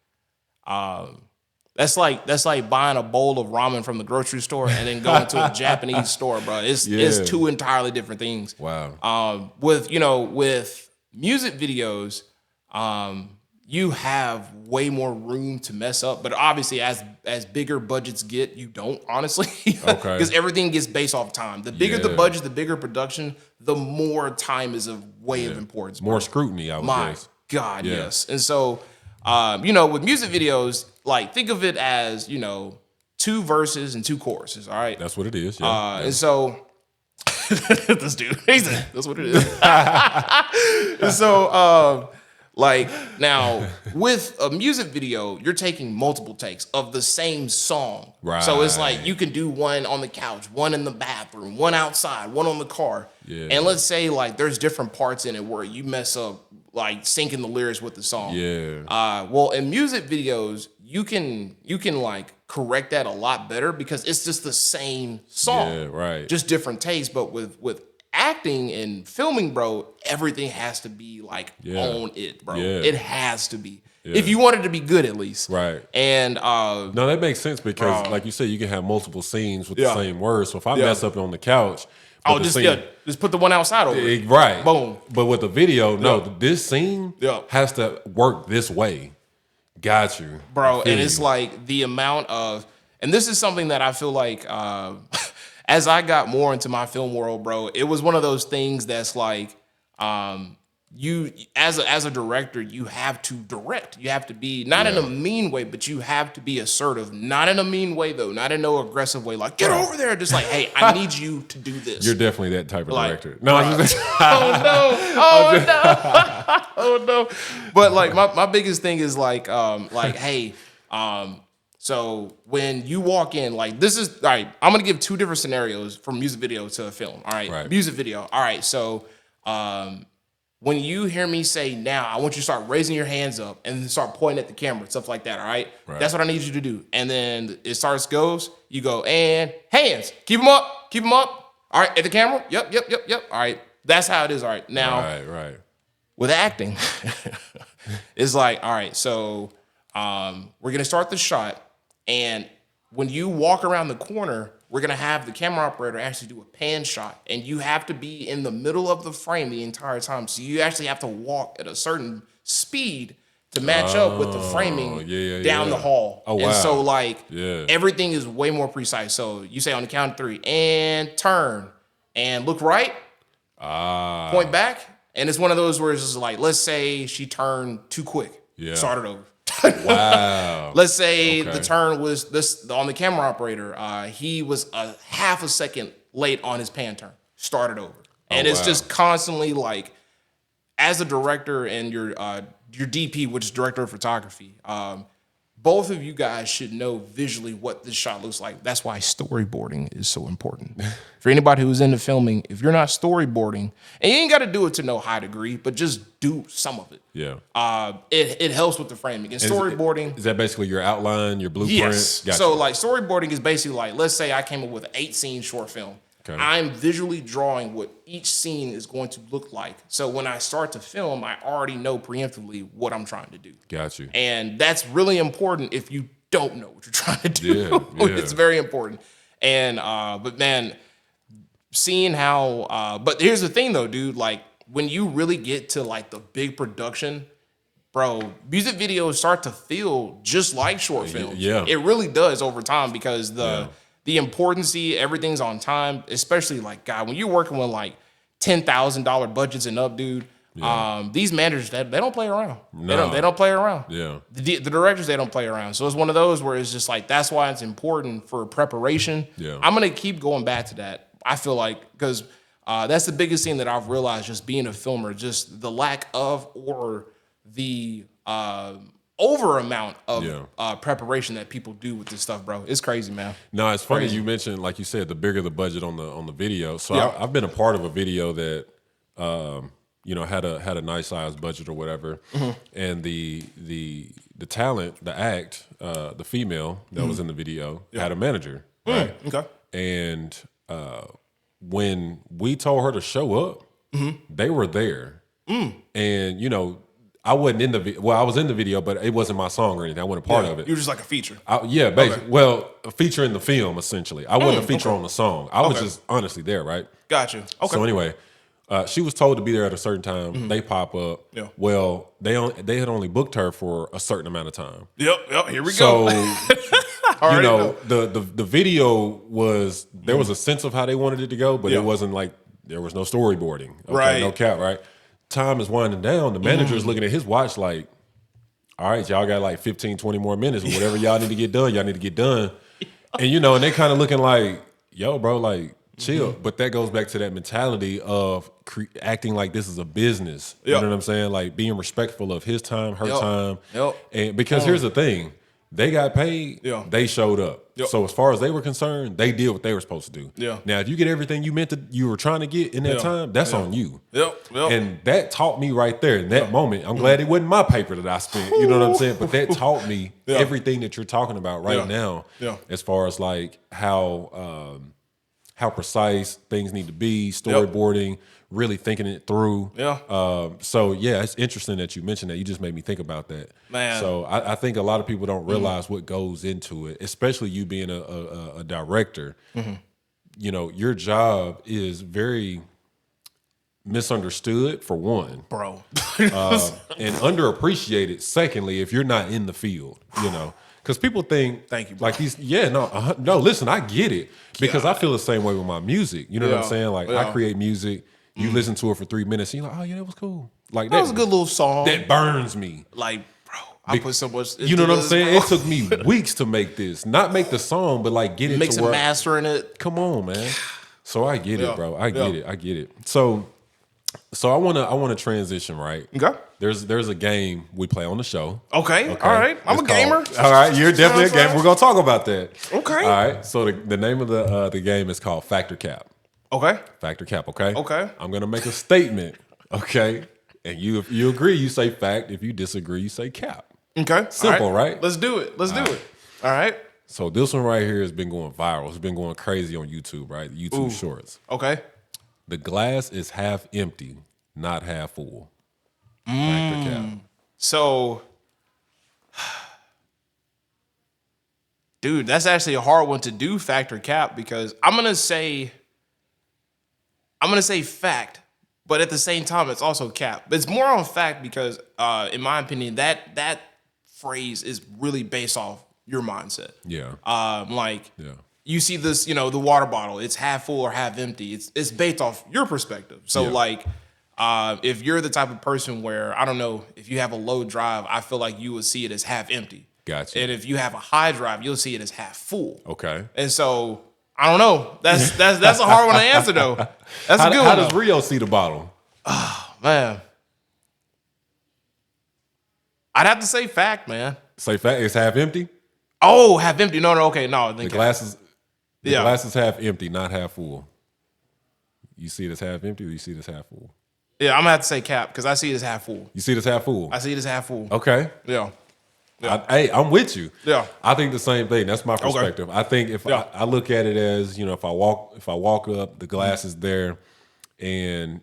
that's like buying a bowl of ramen from the grocery store and then going to a Japanese store, bro. It's 2 entirely different things. Wow. With music videos, you have way more room to mess up, but obviously as bigger budgets get, you don't, honestly. Okay. Because everything gets based off time. The bigger the budget, the bigger production, the more time is of way of importance. More scrutiny, I would guess. God, yes. And so, with music videos, like think of it as, 2 verses and 2 choruses, all right? That's what it is. Yeah. And so, this dude, that's what it is. And so, now with a music video, you're taking multiple takes of the same song. Right. So it's like you can do one on the couch, one in the bathroom, one outside, one on the car. Yeah. And let's say like there's different parts in it where you mess up, like syncing the lyrics with the song. Yeah. Well, in music videos, you can like correct that a lot better because it's just the same song. Yeah, right. Just different tastes. But with acting and filming, bro, everything has to be like on it, bro. Yeah. It has to be. Yeah. If you want it to be good, at least. Right. And no, that makes sense because, like you said, you can have multiple scenes with the same words. So if I mess up on the couch, just put the one outside over it. Right. Boom. But with the video, this scene has to work this way. Got you. Bro, and it's like the amount of, and this is something that I feel like, as I got more into my film world, bro, it was one of those things that's like, you as a director, you have to direct. You have to be not in a mean way, but you have to be assertive. Not in a mean way though, not in no aggressive way. Like get over there, just like hey, I need you to do this. You're definitely that type of director. No, I'm just oh no. Oh no. But like my biggest thing is like hey, so when you walk in, like this is all right, I'm gonna give two different scenarios from music video to a film. All right. Music video. All right, so when you hear me say now, I want you to start raising your hands up and then start pointing at the camera, stuff like that, all right? That's what I need you to do. And then it goes, you go, and hands, keep them up. All right, at the camera, yep. All right, that's how it is, all right. Now, right. With acting, it's like, all right, so we're gonna start the shot, and when you walk around the corner, we're gonna have the camera operator actually do a pan shot, and you have to be in the middle of the frame the entire time. So you actually have to walk at a certain speed to match up with the framing down the hall. Oh, wow. And so like everything is way more precise. So you say on the count of 3 and turn and look right, point back, and it's one of those where it's just like, let's say she turned too quick, start it over. Wow. Let's say the turn was this on the camera operator. He was a half a second late on his pan turn. Started over, and it's just constantly like, as a director and your DP, which is director of photography, both of you guys should know visually what this shot looks like. That's why storyboarding is so important. For anybody who's into filming, if you're not storyboarding, and you ain't got to do it to no high degree, but just do some of it. Yeah. It helps with the framing. And storyboarding. Is that basically your outline, your blueprint? Yes. Gotcha. So like storyboarding is basically like, let's say I came up with an 8-scene short film. Okay. I'm visually drawing what each scene is going to look like. So when I start to film, I already know preemptively what I'm trying to do. Got you. And that's really important if you don't know what you're trying to do. Yeah. It's very important. And but man, seeing how but here's the thing though, dude, like when you really get to like the big production, bro, music videos start to feel just like short films. Yeah. It really does over time because the importancy, everything's on time, especially like, God, when you're working with like $10,000 budgets and up, dude, these managers, they don't play around. No. They don't play around. Yeah. The directors, they don't play around. So it's one of those where it's just like, that's why it's important for preparation. Yeah. I'm going to keep going back to that. I feel like, because that's the biggest thing that I've realized just being a filmer, just the lack of or the over amount of preparation that people do with this stuff, bro. It's crazy, man. No, it's funny you mentioned, like you said, the bigger the budget on the video. So I've been a part of a video that had a nice size budget or whatever, and the talent, the act, the female that was in the video had a manager, right? Okay. And when we told her to show up, they were there, and I wasn't in the video. Well, I was in the video, but it wasn't my song or anything. I wasn't a part of it. You were just like a feature. Basically. Okay. Well, a feature in the film, essentially. I wasn't a feature on the song. I was just honestly there, right? Gotcha. Okay. So anyway, she was told to be there at a certain time. They pop up. Yeah. Well, they had only booked her for a certain amount of time. Yep. Here we go. So, the video was, there was a sense of how they wanted it to go, but it wasn't like, there was no storyboarding. Okay? Right. No cap, right? Time is winding down. The manager is looking at his watch like, all right, y'all got like 15, 20 more minutes. Whatever y'all need to get done, y'all need to get done. And, and they kind of looking like, yo, bro, like, chill. But that goes back to that mentality of acting like this is a business. You know what I'm saying? Like being respectful of his time, her time. And because here's the thing. They got paid, they showed up. So as far as they were concerned, they did what they were supposed to do. Now, if you get everything you were trying to get in that time, that's on you. And that taught me right there in that moment. I'm glad it wasn't my paper that I spent. You know what I'm saying? But that taught me everything that you're talking about right now, as far as like how precise things need to be, storyboarding, really thinking it through. So it's interesting that you mentioned that. You just made me think about that. Man. So I think a lot of people don't realize what goes into it, especially you being a director. Your job is very misunderstood, for one. Bro. And underappreciated, secondly, if you're not in the field, Because people think, thank you, bro. Like these, no. Listen, I get it because I feel the same way with my music. You know what I'm saying? Like I create music, You listen to it for 3 minutes, and you're like, oh yeah, that was cool. Like That was a good little song. That burns me. Like, bro, I put so much. You know what I'm saying? Bro. It took me weeks to make this. Not make the song, but like get it Mix to and where. mastering it. Come on, man. So I get Yeah. it, bro. I get it. So I wanna transition, right? Okay. There's a game we play on the show. Okay. All right. I'm a gamer. All right, you're definitely a gamer. We're gonna talk about that. Okay. All right. So the name of the game is called Factor Cap. Okay. Factor Cap. Okay. Okay. I'm gonna make a statement. Okay. And if you agree, you say fact. If you disagree, you say cap. Okay. Simple, All right? Let's do it. Let's do it. All right. So this one right here has been going viral. It's been going crazy on YouTube, right? YouTube Shorts. Okay. The glass is half empty, not half full. Factor cap. So, dude, that's actually a hard one to do, factor cap, because I'm gonna say fact, but at the same time, it's also cap. But it's more on fact because, in my opinion, that phrase is really based off your mindset. Yeah. You see this, the water bottle, it's half full or half empty. It's based off your perspective. So if you're the type of person where, I don't know, if you have a low drive, I feel like you would see it as half empty. Gotcha. And if you have a high drive, you'll see it as half full. Okay. And so I don't know. That's a hard one to answer though. That's a good one. How does Rio see the bottle? Man, I'd have to say fact, man. Say fact. It's half empty. Oh, half empty. No, okay, no. The glass is half empty, not half full. You see it as half empty, or you see it as half full? Yeah, I'm gonna have to say cap because I see it as half full. You see it as half full. I see it as half full. Okay. Yeah. I'm with you. Yeah. I think the same thing. That's my perspective. I think if I look at it as, if I walk up, the glass is there, and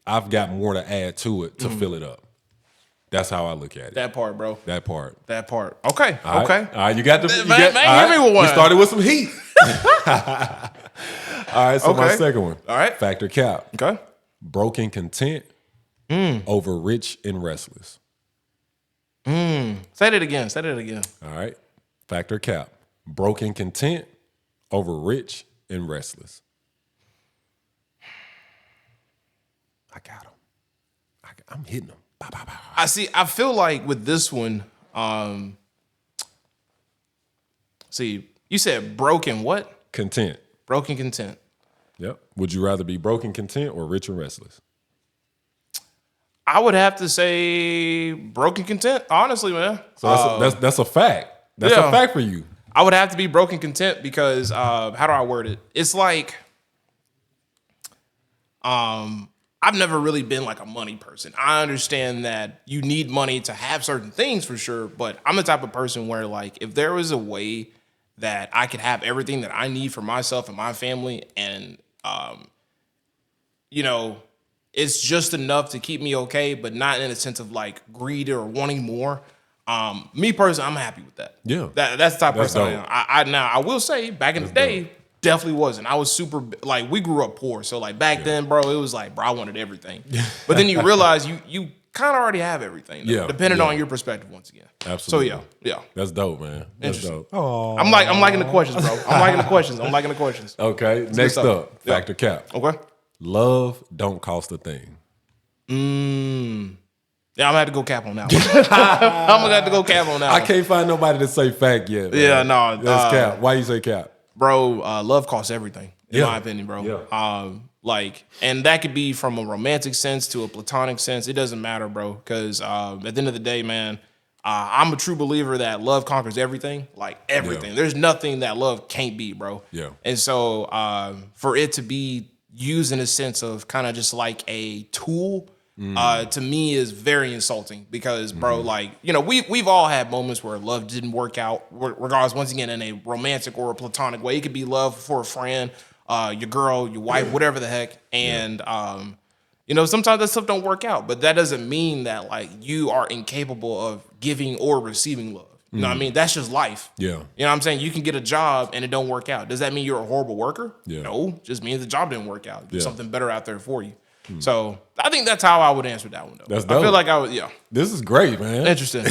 I've got more to add to it to fill it up. That's how I look at it. That part, bro. That part. Okay. All Okay. Right. All right. You got the. Man, hit me with one. We started with some heat. All right. So my second one. All right. Factor cap. Okay. Broken content over rich and restless. Say that again. All right. Factor cap. Broken content over rich and restless. I got him. I'm hitting them. Bow, bow, bow. I feel like with this one, you said broken what? Content. Broken content. Yep. Would you rather be broken content or rich and restless? I would have to say broken content, honestly, man. So that's a fact. That's a fact for you. I would have to be broken content because how do I word it? It's like I've never really been like a money person. I understand that you need money to have certain things for sure, but I'm the type of person where like if there was a way that I could have everything that I need for myself and my family and it's just enough to keep me okay, but not in a sense of like greed or wanting more. Me personally, I'm happy with that. Yeah. That's the type of person I dope. am. Now I will say back in the day, definitely wasn't. I was super like we grew up poor. So like back then, bro, it was like, bro, I wanted everything. But then you realize you kind of already have everything. Yeah. Depending on your perspective once again. Absolutely. So yeah. That's dope, man. That's dope. Oh. I'm liking the questions, bro. I'm liking the questions. Okay. Next up, factor cap. Okay. Love don't cost a thing. Yeah, I'm gonna have to go cap on that one. I'm gonna have to go cap on that one. I can't find nobody to say fact yet. Man. Yeah, no. That's cap. Why you say cap? Bro, love costs everything, in my opinion, bro. Yeah. And that could be from a romantic sense to a platonic sense. It doesn't matter, bro. Because at the end of the day, man, I'm a true believer that love conquers everything. Like everything. Yeah. There's nothing that love can't be, bro. Yeah. And so for it to be used in a sense of kind of just like a tool, to me is very insulting because, bro, we've all had moments where love didn't work out, regardless, once again, in a romantic or a platonic way. It could be love for a friend, your girl, your wife, whatever the heck. And, sometimes that stuff don't work out, but that doesn't mean that like you are incapable of giving or receiving love. You know what I mean? That's just life. Yeah. You know what I'm saying? You can get a job and it don't work out. Does that mean you're a horrible worker? Yeah. No, just means the job didn't work out. There's something better out there for you. So I think that's how I would answer that one, though. That's dope. I feel like I would, yeah. This is great, man. Interesting.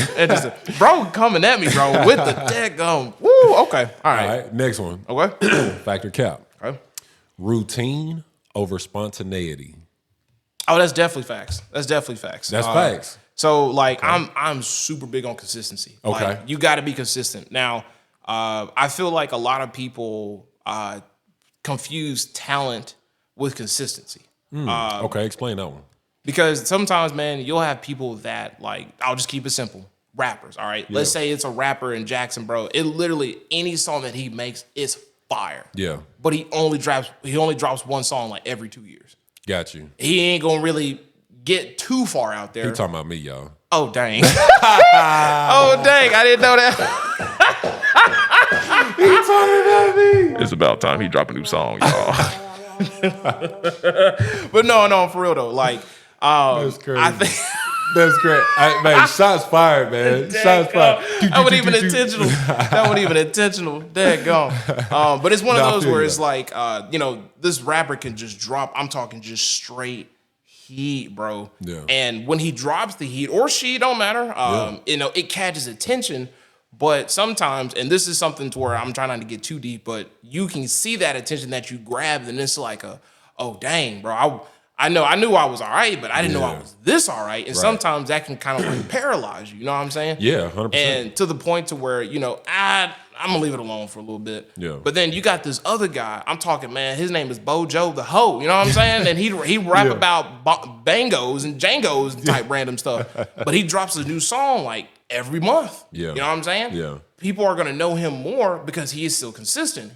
Bro coming at me, bro, with the deck on. Woo, okay. All right. Next one. Okay. Factor cap. Okay. Routine over spontaneity? Oh, that's definitely facts. That's definitely facts. That's facts. So like I'm super big on consistency. Okay. Like, you got to be consistent. Now, I feel like a lot of people confuse talent with consistency. Okay, explain that one. Because sometimes, man, you'll have people that, like, I'll just keep it simple. Rappers, all right? Let's say it's a rapper in Jackson, bro. It literally, any song that he makes is fire. Yeah. But he only drops one song like every 2 years. Got you. He ain't gonna really get too far out there. You talking about me, y'all. Oh, dang. Oh, dang. I didn't know that. He talking about me. It's about time he drop a new song, y'all. But no, for real though. Like, That's crazy. I think That's great. Man, shots fired, man. Shots fired. that wasn't even intentional. That wasn't even intentional. Daggone. But it's one of those where it's like, this rapper can just drop. I'm talking just straight heat, bro. Yeah. And when he drops the heat, or she, don't matter. It catches attention. But sometimes, and this is something to where I'm trying not to get too deep, but you can see that attention that you grabbed, and it's like oh dang, bro. I knew I was all right, but I didn't know I was this all right. And sometimes that can kind of like paralyze you. You know what I'm saying? Yeah, 100%. And to the point to where, I'm going to leave it alone for a little bit. Yeah. But then you got this other guy. I'm talking, man, his name is Bojo the Hoe. You know what I'm saying? And he rap about bangos and jangos and type random stuff. But he drops a new song like every month. Yeah. You know what I'm saying? Yeah. People are going to know him more because he is still consistent.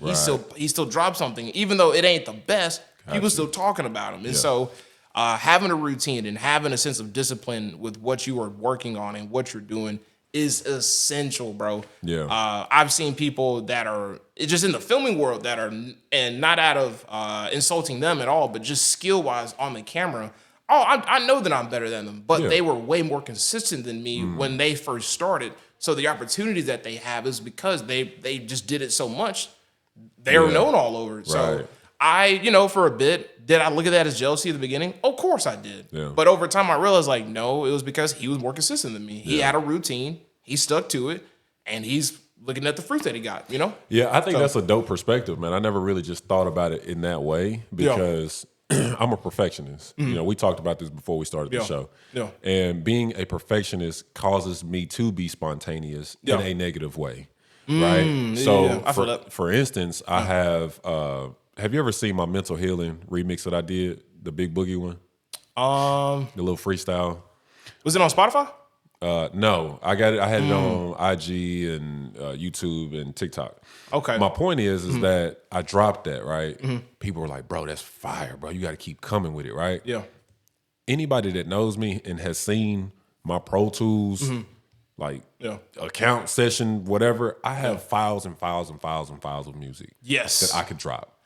He still drops something. Even though it ain't the best, people still talking about him. And so having a routine and having a sense of discipline with what you are working on and what you're doing is essential, bro. Yeah. I've seen people that are just in the filming world that are, and not out of insulting them at all, but just skill-wise on the camera. Oh, I know that I'm better than them, but they were way more consistent than me when they first started. So the opportunities that they have is because they just did it so much. They are known all over. So for a bit, did I look at that as jealousy at the beginning? Of course I did. Yeah. But over time I realized, like, no, it was because he was more consistent than me. He had a routine, he stuck to it, and he's looking at the fruit that he got, Yeah, I think that's a dope perspective, man. I never really just thought about it in that way because I'm a perfectionist. We talked about this before we started the show. Yeah. And being a perfectionist causes me to be spontaneous in a negative way. Right? So I feel that. For instance, I have you ever seen my mental healing remix that I did? The Big Boogie one? The little freestyle. Was it on Spotify? No, I got it. I had it on IG and YouTube and TikTok. Okay. My point is that I dropped that, right? People were like, bro, that's fire, bro. You got to keep coming with it, right? Yeah. Anybody that knows me and has seen my Pro Tools, account session, whatever, I have files and files and files and files of music. Yes. That I could drop,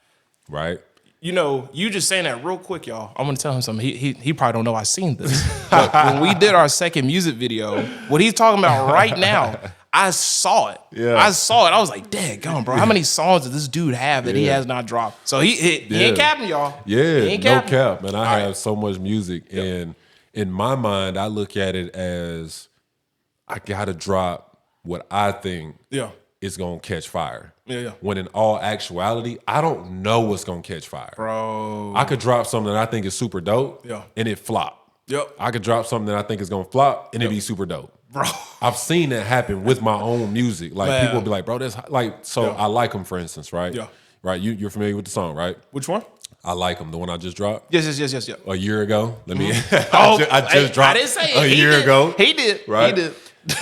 right? You just saying that real quick, y'all. I'm gonna tell him something. He probably don't know I seen this. But when we did our second music video, what he's talking about right now, I saw it. Yeah. I saw it. I was like, daggone, bro. How many songs does this dude have that he has not dropped? So he ain't capping, y'all. Yeah, he ain't no capping. cap, man. I have so much music, and in my mind, I look at it as I gotta drop what I think is gonna catch fire. Yeah. When in all actuality, I don't know what's gonna catch fire. Bro. I could drop something that I think is super dope and it flop. Yep. I could drop something that I think is gonna flop and it be super dope. Bro. I've seen that happen with my own music. Like people be like, bro, that's like, so I Like 'Em, for instance, right? Yeah. Right, you're familiar with the song, right? Which one? I Like 'Em, the one I just dropped. Yes. A year ago. Let me Oh, I just dropped I didn't say it. a year ago. He did. Right? He did.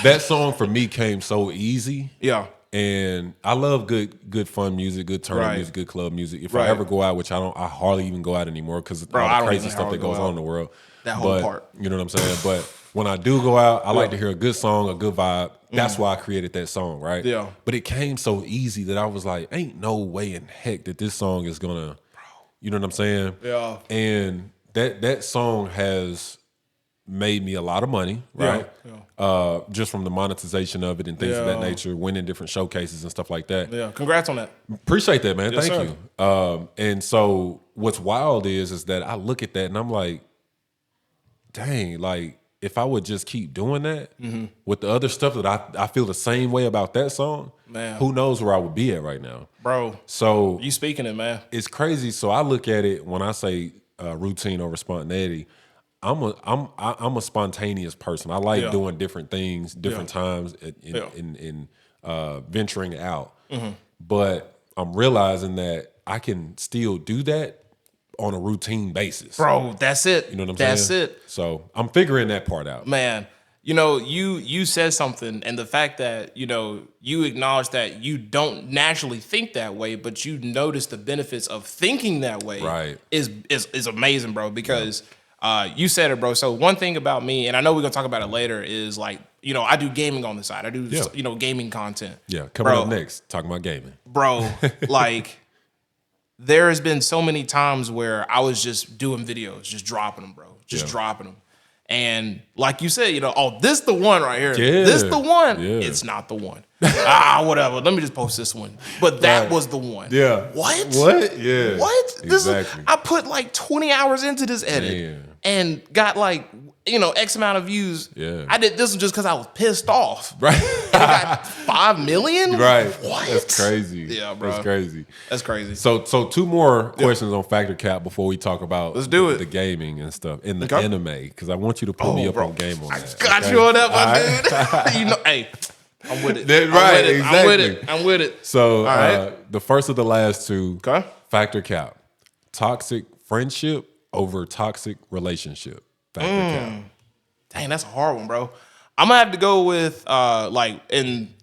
That song for me came so easy. Yeah. And I love good fun music, good turn up music, good club music. If I ever go out, which I hardly even go out anymore because of all the crazy stuff that goes on in the world. That whole part. You know what I'm saying? But when I do go out, I like to hear a good song, a good vibe. That's why I created that song, right? Yeah. But it came so easy that I was like, ain't no way in heck that this song is gonna, you know what I'm saying? Yeah. And that song has made me a lot of money, right? Yeah. Just from the monetization of it and things of that nature, winning different showcases and stuff like that. Yeah. Congrats on that. Appreciate that, man. Yes, Thank you. And so what's wild is that I look at that and I'm like, dang, like if I would just keep doing that with the other stuff that I feel the same way about that song, Man. who knows where I would be at right now. Bro, So you speaking it, man. it's crazy. So I look at it when I say routine over spontaneity. I'm a spontaneous person. I like doing different things, different times in venturing out. But I'm realizing that I can still do that on a routine basis. Bro, that's it. You know what I'm that's saying? That's it. So I'm figuring that part out. Man, you know, you said something, and the fact that, you know, you acknowledge that you don't naturally think that way, but you notice the benefits of thinking that way is amazing, bro, because you said it, bro. So one thing about me, and I know we're going to talk about it later, is like, you know, I do gaming on the side. I do, you know, gaming content. Yeah, coming up next, talking about gaming. Bro, like, there has been so many times where I was just doing videos, just dropping them, bro. Just dropping them. And like you said, you know, oh, this the one right here. Yeah. This the one. Yeah. It's not the one. Whatever. Let me just post this one. But that was the one. Yeah. What? What? Yeah. What? Exactly. I put like 20 hours into this edit and got like, you know, X amount of views. Yeah. I did this one just because I was pissed off. Right. And it got 5 million? Right. What? That's crazy. Yeah, bro. That's crazy. That's crazy. So two more questions on Factor Cap before we talk about the gaming and stuff in the anime, because I want you to put me up on game on that. I got you on that one, dude. You know, hey, I'm with it. Right, I'm with it. I'm with it. So the first of the last two, Okay. Factor Cap. Toxic friendship over toxic relationship. Factor Cap. Dang, that's a hard one, bro. I'm gonna have to go with and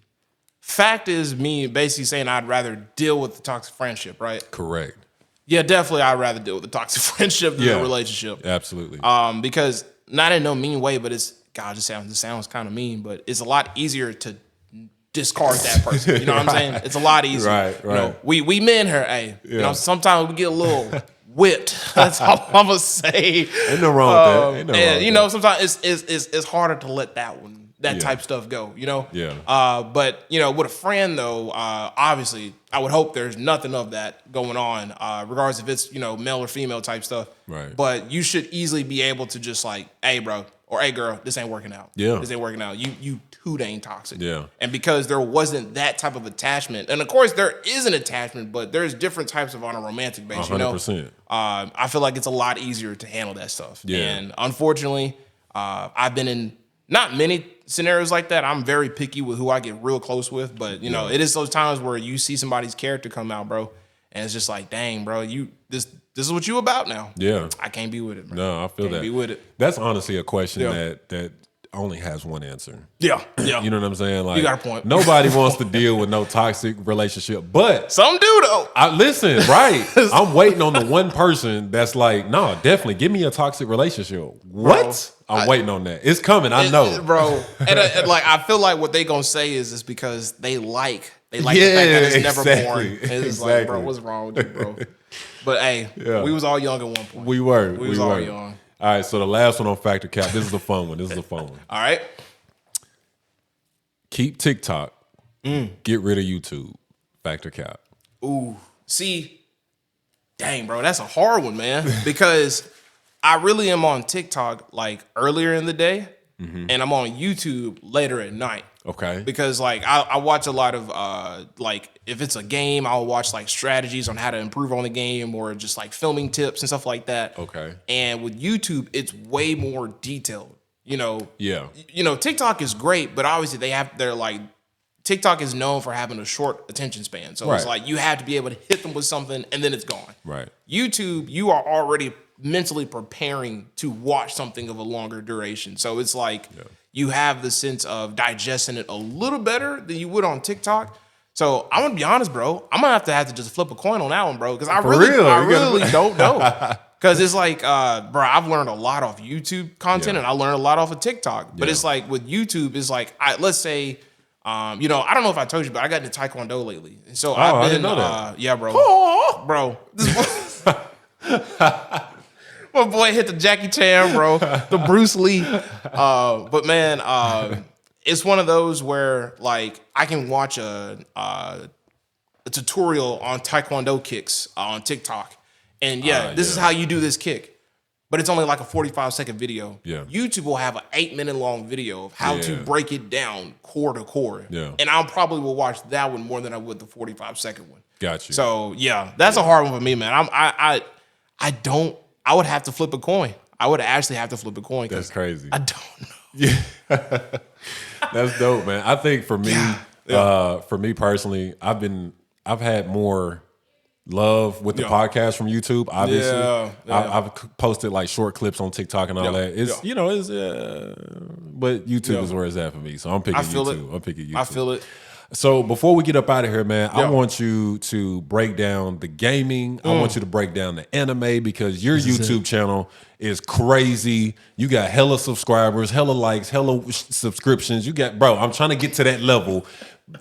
fact is me basically saying I'd rather deal with the toxic friendship, right? Correct. Yeah, definitely I'd rather deal with the toxic friendship than the relationship. Absolutely. Because not in no mean way, but it's this sounds kind of mean, but it's a lot easier to discard that person. You know what I'm saying? It's a lot easier. Right. You know, we men here, you know, sometimes we get a little whipped. That's all I'm gonna say. Ain't no wrong with that. Ain't no wrong and with you know, sometimes it's harder to let that type stuff go, you know? Yeah. But you know, with a friend though, obviously I would hope there's nothing of that going on, regardless if it's, you know, male or female type stuff. Right. But you should easily be able to just like, hey bro, or hey girl, this ain't working out. Yeah. This ain't working out. You too dang toxic. Yeah. And because there wasn't that type of attachment, and of course there is an attachment, but there's different types of on a romantic basis. 100%. You know? I feel like it's a lot easier to handle that stuff. Yeah. And unfortunately, I've been in not many scenarios like that. I'm very picky with who I get real close with, but you know, it is those times where you see somebody's character come out, bro, and it's just like, dang, bro, this is what you about now. Yeah. I can't be with it, bro. No, I feel Can't that. be with it. That's honestly a question that only has one answer. Yeah. You know what I'm saying? Like, You got a point. Nobody wants to deal with no toxic relationship, but Some do though. listen, right? I'm waiting on the one person that's like, no, definitely give me a toxic relationship. What? I'm waiting on that. It's coming. I know, bro. And like, I feel like what they gonna say is because they like the fact that it's never born. And it's like, bro, what's wrong with you, bro? But hey, we was all young at one point. We were. We was all young. All right, so the last one on Factor Cap. This is a fun one. All right. Keep TikTok. Get rid of YouTube. Factor Cap. Ooh, see, dang, bro, that's a hard one, man. Because I really am on TikTok like earlier in the day, and I'm on YouTube later at night. Okay. Because like I watch a lot of like if it's a game, I'll watch like strategies on how to improve on the game or just like filming tips and stuff like that. Okay. And with YouTube, it's way more detailed. You know. Yeah. You know, TikTok is great, but obviously they're like TikTok is known for having a short attention span. So it's like you have to be able to hit them with something and then it's gone. Right. YouTube, you are already mentally preparing to watch something of a longer duration. So it's like you have the sense of digesting it a little better than you would on TikTok. So I'm gonna be honest, bro. I'm gonna have to just flip a coin on that one, bro, because I really don't know. Because it's like, bro, I've learned a lot off YouTube content and I learned a lot off of TikTok. But it's like with YouTube, it's like let's say. You know, I don't know if I told you, but I got into Taekwondo lately. And so I've been, I didn't know that. Yeah, bro. Bro. My boy hit the Jackie Chan, bro. The Bruce Lee. But man, it's one of those where like I can watch a tutorial on Taekwondo kicks on TikTok. And this is how you do this kick. but it's only like a 45-second video. Yeah. YouTube will have an 8-minute long video of how to break it down core to core. Yeah. And I probably will watch that one more than I would the 45-second one. Got you. So yeah, that's a hard one for me, man. I would have to flip a coin. I would actually have to flip a coin. That's crazy. I don't know. Yeah. That's dope, man. I think for me, for me personally, I've had more love with the podcast from YouTube, obviously. I've posted like short clips on TikTok and all that. It's but YouTube is where it's at for me. So I'm picking YouTube. I'm picking YouTube. I feel it. So before we get up out of here, man, I want you to break down the gaming. I want you to break down the anime because your YouTube channel is crazy. You got hella subscribers, hella likes, hella subscriptions. You got, bro, I'm trying to get to that level.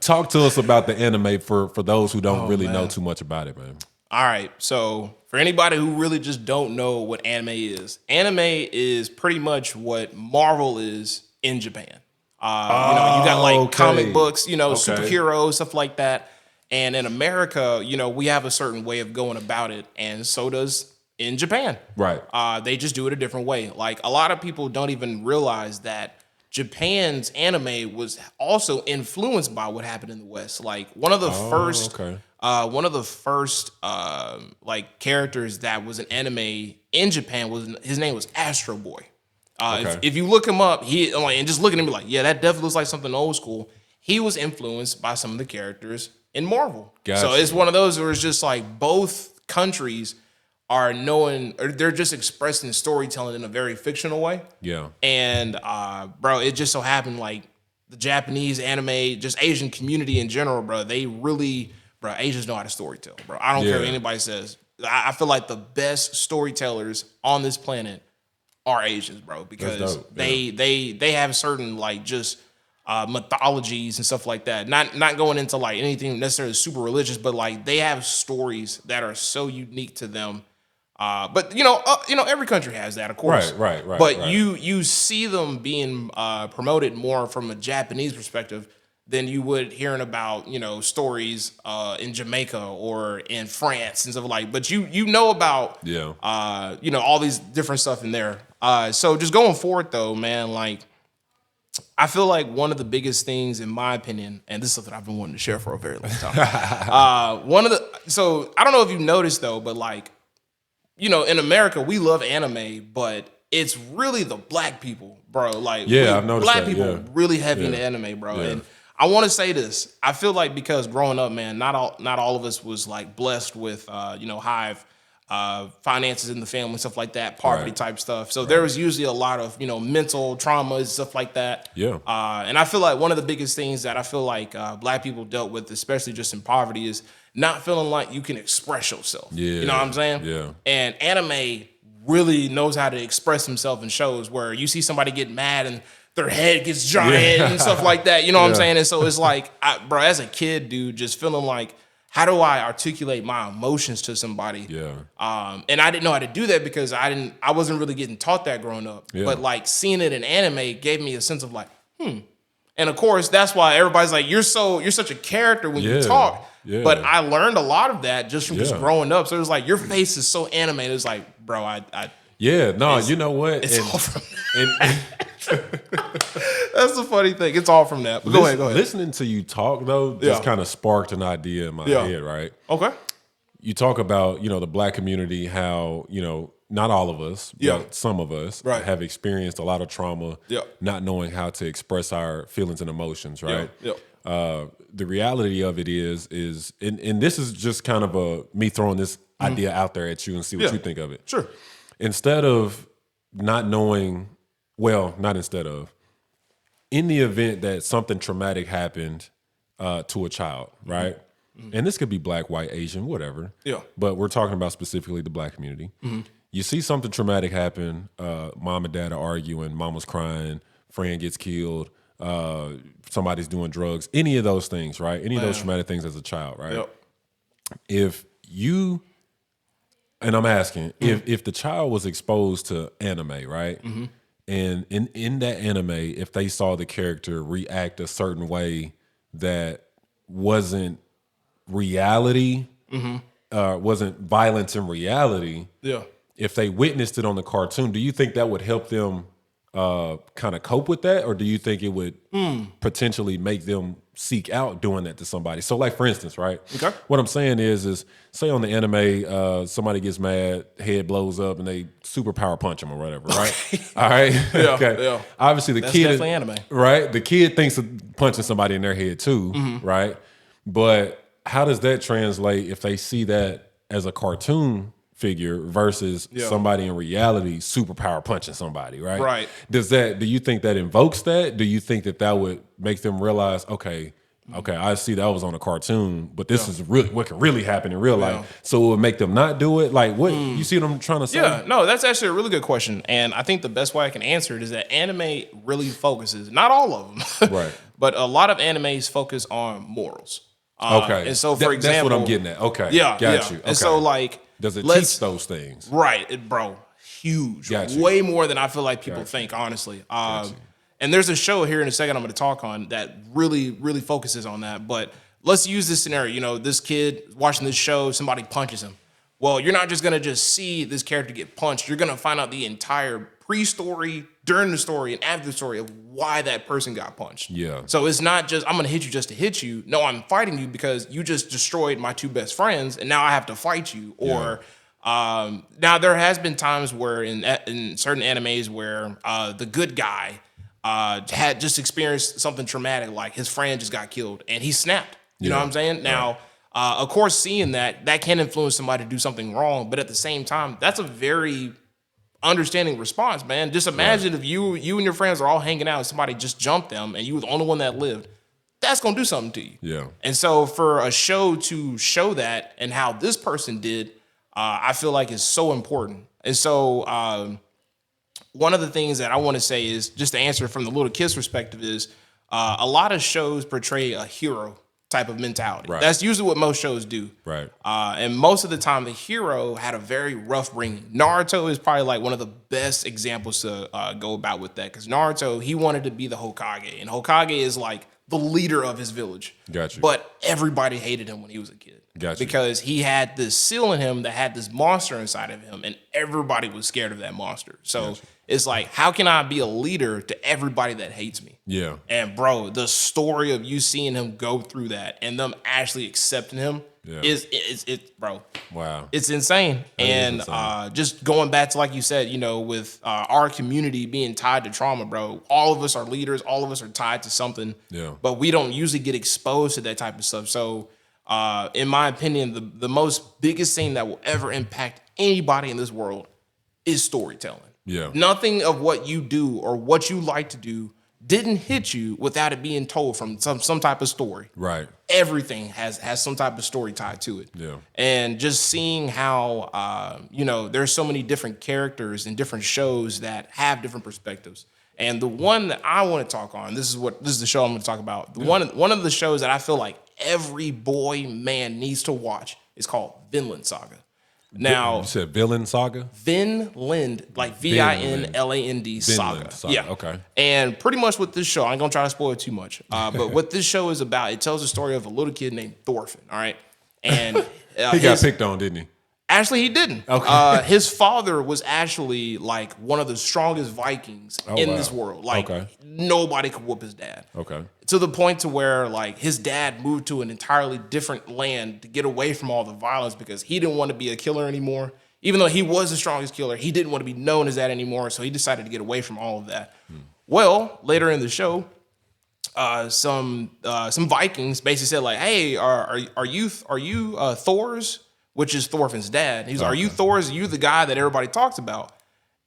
Talk to us about the anime for those who don't really know too much about it, man. All right. So for anybody who really just don't know what anime is pretty much what Marvel is in Japan. You got like comic books, superheroes, stuff like that. And in America, we have a certain way of going about it, and so does in Japan. Right. They just do it a different way. Like a lot of people don't even realize that Japan's anime was also influenced by what happened in the West. Like one of the first like characters that was an anime in Japan his name was Astro Boy. If you look him up, and just look at him, be like, yeah, that definitely looks like something old school. He was influenced by some of the characters in Marvel. Gotcha. So it's one of those where it's just like both countries are knowing, or they're just expressing storytelling in a very fictional way. Yeah. And bro, it just so happened like the Japanese anime, just Asian community in general, bro, they really, Asians know how to storytell, bro. I don't care what anybody says. I feel like the best storytellers on this planet are Asians, bro, because they have certain like just mythologies and stuff like that. Not going into like anything necessarily super religious, but like they have stories that are so unique to them. But every country has that, of course. Right. But you see them being promoted more from a Japanese perspective than you would hearing about stories in Jamaica or in France and stuff like. But you know about all these different stuff in there. So just going forward though, man, like I feel like one of the biggest things in my opinion, and this is something I've been wanting to share for a very long time. So I don't know if you noticed though, but like, in America we love anime, but it's really the black people, bro. Like I've noticed black that, people really heavy into anime, bro. And I want to say this. I feel like because growing up, man, not all of us was like blessed with high finances in the family and stuff like that, poverty type stuff. So there was usually a lot of mental trauma and stuff like that. Yeah. And I feel like one of the biggest things that I feel like black people dealt with, especially just in poverty, is not feeling like you can express yourself. Yeah. You know what I'm saying? Yeah. And anime really knows how to express himself in shows where you see somebody get mad and their head gets giant and stuff like that. You know what I'm saying? And so it's like, bro, as a kid, dude, just feeling like, how do I articulate my emotions to somebody? Yeah. And I didn't know how to do that because I wasn't really getting taught that growing up. Yeah. But like seeing it in anime gave me a sense of like, And of course, that's why everybody's like, you're such a character when you talk. Yeah. But I learned a lot of that just from just growing up. So it was like, your face is so animated. It's like, bro, you know what? It's all from that. That's the funny thing. It's all from that. But go ahead. Listening to you talk, though, just kind of sparked an idea in my head, right? Okay. You talk about, the black community, how, not all of us, but some of us have experienced a lot of trauma, not knowing how to express our feelings and emotions, right? The reality of it is, and this is just kind of me throwing this idea out there at you and see what you think of it. Sure. Instead of not knowing, in the event that something traumatic happened to a child, right? And this could be black, white, Asian, whatever. Yeah. But we're talking about specifically the black community. You see something traumatic happen, mom and dad are arguing, mama's crying, friend gets killed, somebody's doing drugs, any of those things, right? Any of those traumatic things as a child, right? Yep. If you, and I'm asking, if the child was exposed to anime, right? And in that anime, if they saw the character react a certain way that wasn't reality, wasn't violence in reality, if they witnessed it on the cartoon, do you think that would help them kind of cope with that, or do you think it would potentially make them seek out doing that to somebody? So, like for instance, right? Okay. What I'm saying is say on the anime, somebody gets mad, head blows up, and they superpower punch them or whatever, right? All right. Yeah, okay. yeah. Obviously, the That's kid definitely anime. right? The kid thinks of punching somebody in their head too, right? But how does that translate if they see that as a cartoon figure versus somebody in reality superpower punching somebody, right? Right. Do you think that invokes that? Do you think that would make them realize, okay, I see that was on a cartoon, but this is really what can really happen in real life. So it would make them not do it? Like what you see what I'm trying to say? Yeah, no, that's actually a really good question. And I think the best way I can answer it is that anime really focuses, not all of them, Right. but a lot of animes focus on morals. Okay. And so, for example, that's what I'm getting at. Okay. Yeah, Got yeah. you. Okay. And so, like, does it teach those things? Right, bro. Huge. Got you. Way more than I feel like people think, honestly. And there's a show here in a second I'm going to talk on that really, really focuses on that. But let's use this scenario. You know, this kid watching this show, somebody punches him. Well, you're not just going to just see this character get punched. You're going to find out the entire pre-story, during the story, and after the story of why that person got punched. Yeah. So it's not just, I'm going to hit you just to hit you. No, I'm fighting you because you just destroyed my two best friends, and now I have to fight you. Or now there has been times where in certain animes where the good guy had just experienced something traumatic, like his friend just got killed, and he snapped. You know what I'm saying? Now, of course, seeing that can influence somebody to do something wrong, but at the same time, that's a very understanding response, man. Just imagine if you and your friends are all hanging out and somebody just jumped them and you were the only one that lived. That's gonna do something to you. Yeah. And so for a show to show that and how this person did, I feel like is so important. And so one of the things that I want to say is, just to answer from the little kid's perspective, is a lot of shows portray a hero type of mentality. Right. That's usually what most shows do. Right. And most of the time, the hero had a very rough bringing. Naruto is probably like one of the best examples to go about with that, because Naruto, he wanted to be the Hokage, and Hokage is like the leader of his village. Got you. But everybody hated him when he was a kid. Got you. Because he had this seal in him that had this monster inside of him, and everybody was scared of that monster. So it's like, how can I be a leader to everybody that hates me? Yeah. And bro, the story of you seeing him go through that and them actually accepting him is bro. Wow. It's insane. And insane. Just going back to, like you said, you know, with our community being tied to trauma, bro, all of us are leaders, all of us are tied to something. Yeah. But we don't usually get exposed to that type of stuff. So in my opinion, the most biggest thing that will ever impact anybody in this world is storytelling. Yeah. Nothing of what you do or what you like to do didn't hit you without it being told from some type of story. Right. Everything has some type of story tied to it. Yeah. And just seeing how you know, there's so many different characters and different shows that have different perspectives. And the one that I want to talk on, this is the show I'm going to talk about. One of the shows that I feel like every boy man needs to watch is called Vinland Saga. Now, you said Villain Saga? Vinland, like Vinland Saga. Yeah. Okay. And pretty much with this show, I ain't gonna try to spoil it too much. But what this show is about, it tells the story of a little kid named Thorfinn. All right. And he got picked on, didn't he? Actually, he didn't. Okay. His father was actually like one of the strongest Vikings in this world. Like nobody could whoop his dad. Okay. To the point to where like his dad moved to an entirely different land to get away from all the violence, because he didn't want to be a killer anymore. Even though he was the strongest killer, he didn't want to be known as that anymore. So he decided to get away from all of that. Well, later in the show, some Vikings basically said like, "Hey, are you Thor's?" Which is Thorfinn's dad. He's like, "Are you Thor's? Are you the guy that everybody talks about?"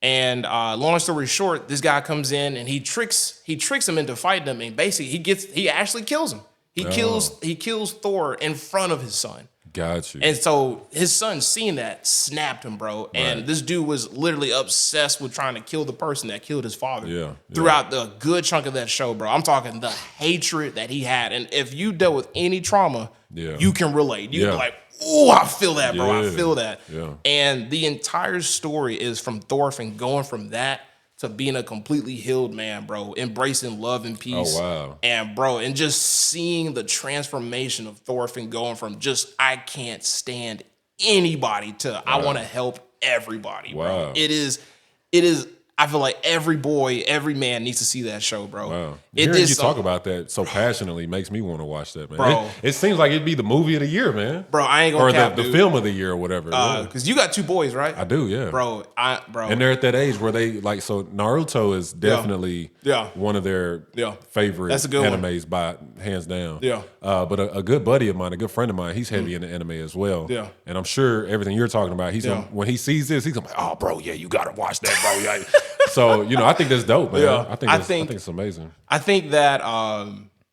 And long story short, this guy comes in and he tricks him into fighting him, and basically he actually kills him. He kills Thor in front of his son. Got you. And so his son, seeing that, snapped him, bro. And this dude was literally obsessed with trying to kill the person that killed his father. Throughout the good chunk of that show, bro. I'm talking the hatred that he had. And if you dealt with any trauma, you can relate. You can be like, "Oh, I feel that, bro. I feel that." Yeah. And the entire story is from Thorfinn going from that to being a completely healed man, bro, embracing love and peace. Oh, wow. And bro, and just seeing the transformation of Thorfinn going from just, I can't stand anybody, to I want to help everybody, bro. Wow. It is. I feel like every boy, every man needs to see that show, bro. Wow. It Hearing did you talk something. about that so passionately makes me want to watch that, man. Bro. It seems like it'd be the movie of the year, man. Bro, I ain't gonna cap, the dude. film of the year or whatever. Yeah. Because you got 2 boys, right? I do, yeah. Bro, And they're at that age where they like, so Naruto is definitely one of their favorite That's a good animes by hands down. Yeah. But a good buddy of mine, a good friend of mine, he's heavy into anime as well. Yeah. And I'm sure everything you're talking about, he's gonna, when he sees this, he's gonna be like, oh, bro, yeah, you gotta watch that, bro. Yeah. So, you know, I think that's dope, man. I think it's amazing. I think that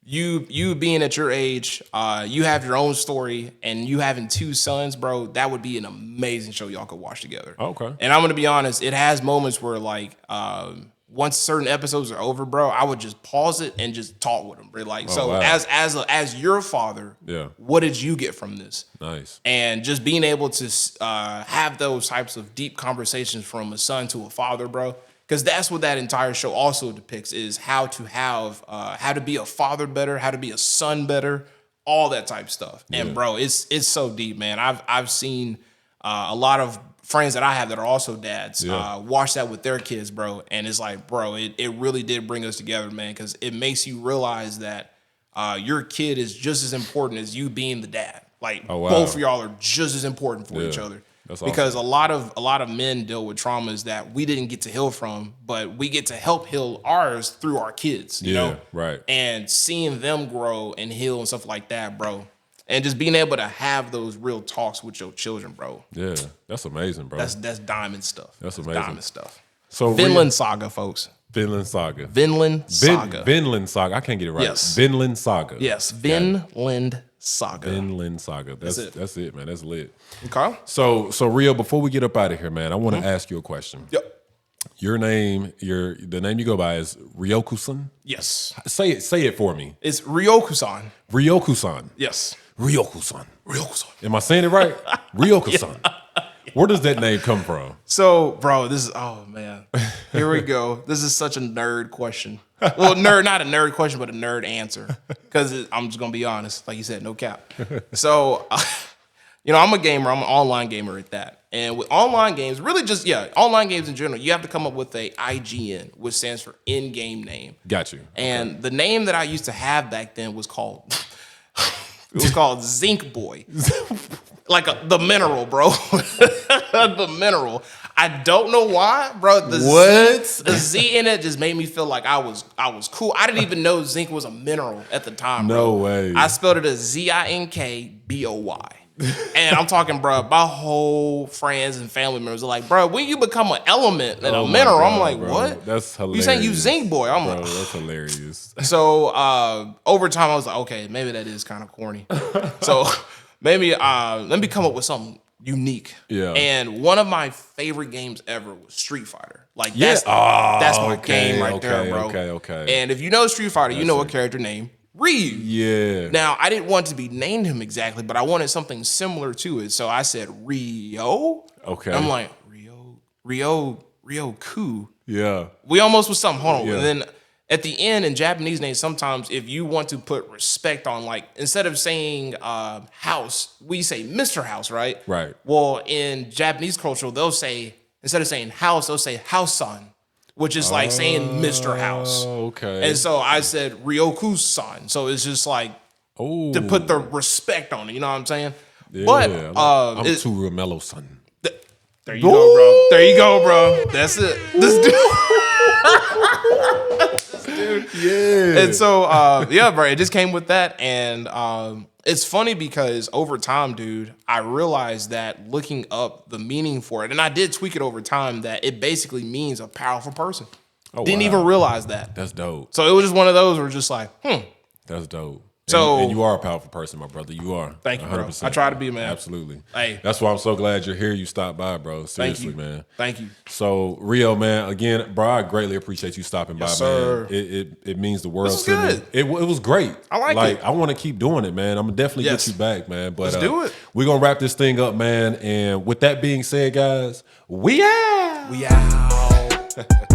you being at your age, you have your own story, and you having 2 sons, bro, that would be an amazing show y'all could watch together. Okay. And I'm gonna be honest, it has moments where like once certain episodes are over, bro, I would just pause it and just talk with them. Like, wow. as your father, what did you get from this? Nice. And just being able to have those types of deep conversations from a son to a father, bro. Because that's what that entire show also depicts, is how to be a father better, how to be a son better, all that type of stuff. And bro, it's so deep, man. I've seen a lot of friends that I have that are also dads watch that with their kids, bro. And it's like, bro, it really did bring us together, man, because it makes you realize that your kid is just as important as you being the dad. Like, both of y'all are just as important for each other. That's awesome. Because a lot of men deal with traumas that we didn't get to heal from, but we get to help heal ours through our kids, you know? Right. And seeing them grow and heal and stuff like that, bro. And just being able to have those real talks with your children, bro. Yeah, that's amazing, bro. That's diamond stuff. That's amazing. Diamond stuff. So Vinland Saga, folks. Vinland Saga. Vinland Saga. Vinland Saga. I can't get it right. Yes. Vinland Saga. Yes, Vinland Saga. Vinland Saga. That's it, man. That's lit. Okay. So Rio, before we get up out of here, man, I want to ask you a question. Yep. Your name, the name you go by is Ryokuson? Yes. Say it for me. It's Ryokuson. Ryokuson. Yes. Ryokuson. Ryokuson. Am I saying it right? Ryokuson. Where does that name come from? So, bro, this is, oh man, here we go. This is such a nerd question. Well, not a nerd question, but a nerd answer. Because I'm just gonna be honest, like you said, no cap. So, you know, I'm a gamer. I'm an online gamer at that. And with online games, really just online games in general, you have to come up with a IGN, which stands for in-game name. Got you. And the name that I used to have back then was called Zinc Boy. Like the mineral, bro. The mineral. I don't know why, bro. The Z in it just made me feel like I was cool. I didn't even know zinc was a mineral at the time, bro. No way. I spelled it as ZINKBOY. And I'm talking, bro, my whole friends and family members are like, bro, when you become an element and a mineral, I'm like, bro. what? That's hilarious. You saying you zinc boy? I'm like, that's hilarious. So over time, I was like, okay, maybe that is kind of corny. So maybe let me come up with something unique. Yeah. And one of my favorite games ever was Street Fighter. Like that's my game right there, bro. Okay. And if you know Street Fighter, you know a character named Ryu. Yeah. Now, I didn't want to be named him exactly, but I wanted something similar to it. So I said Ryo. Okay. And I'm like, Ryoku. Yeah. We almost was something. Hold on. Yeah. And then at the end, in Japanese names, sometimes if you want to put respect on, like, instead of saying house, we say Mr. House, right? Right. Well, in Japanese culture, they'll say, instead of saying house, they'll say house-san, which is like saying Mr. House. Okay. And so I said Ryokuson. So it's just like to put the respect on it. You know what I'm saying? Yeah, but I'm too real mellow, son. There you go, bro. There you go, bro. That's it. This dude. Yeah. And so, bro, it just came with that. And it's funny because over time, dude, I realized that looking up the meaning for it, and I did tweak it over time, that it basically means a powerful person. Didn't even realize that. That's dope. So it was just one of those where just like, That's dope. So and you are a powerful person, my brother. You are. Thank you, bro. I try to be, man. Absolutely. Hey. That's why I'm so glad you're here. You stopped by, bro. Seriously, man. Thank you. So, Rio, man, again, bro, I greatly appreciate you stopping by, sir. man. It means the world This is to me. good. It was great. I like it. I want to keep doing it, man. I'm going to definitely get you back, man. But Let's do it. We're going to wrap this thing up, man. And with that being said, guys, we out. We out.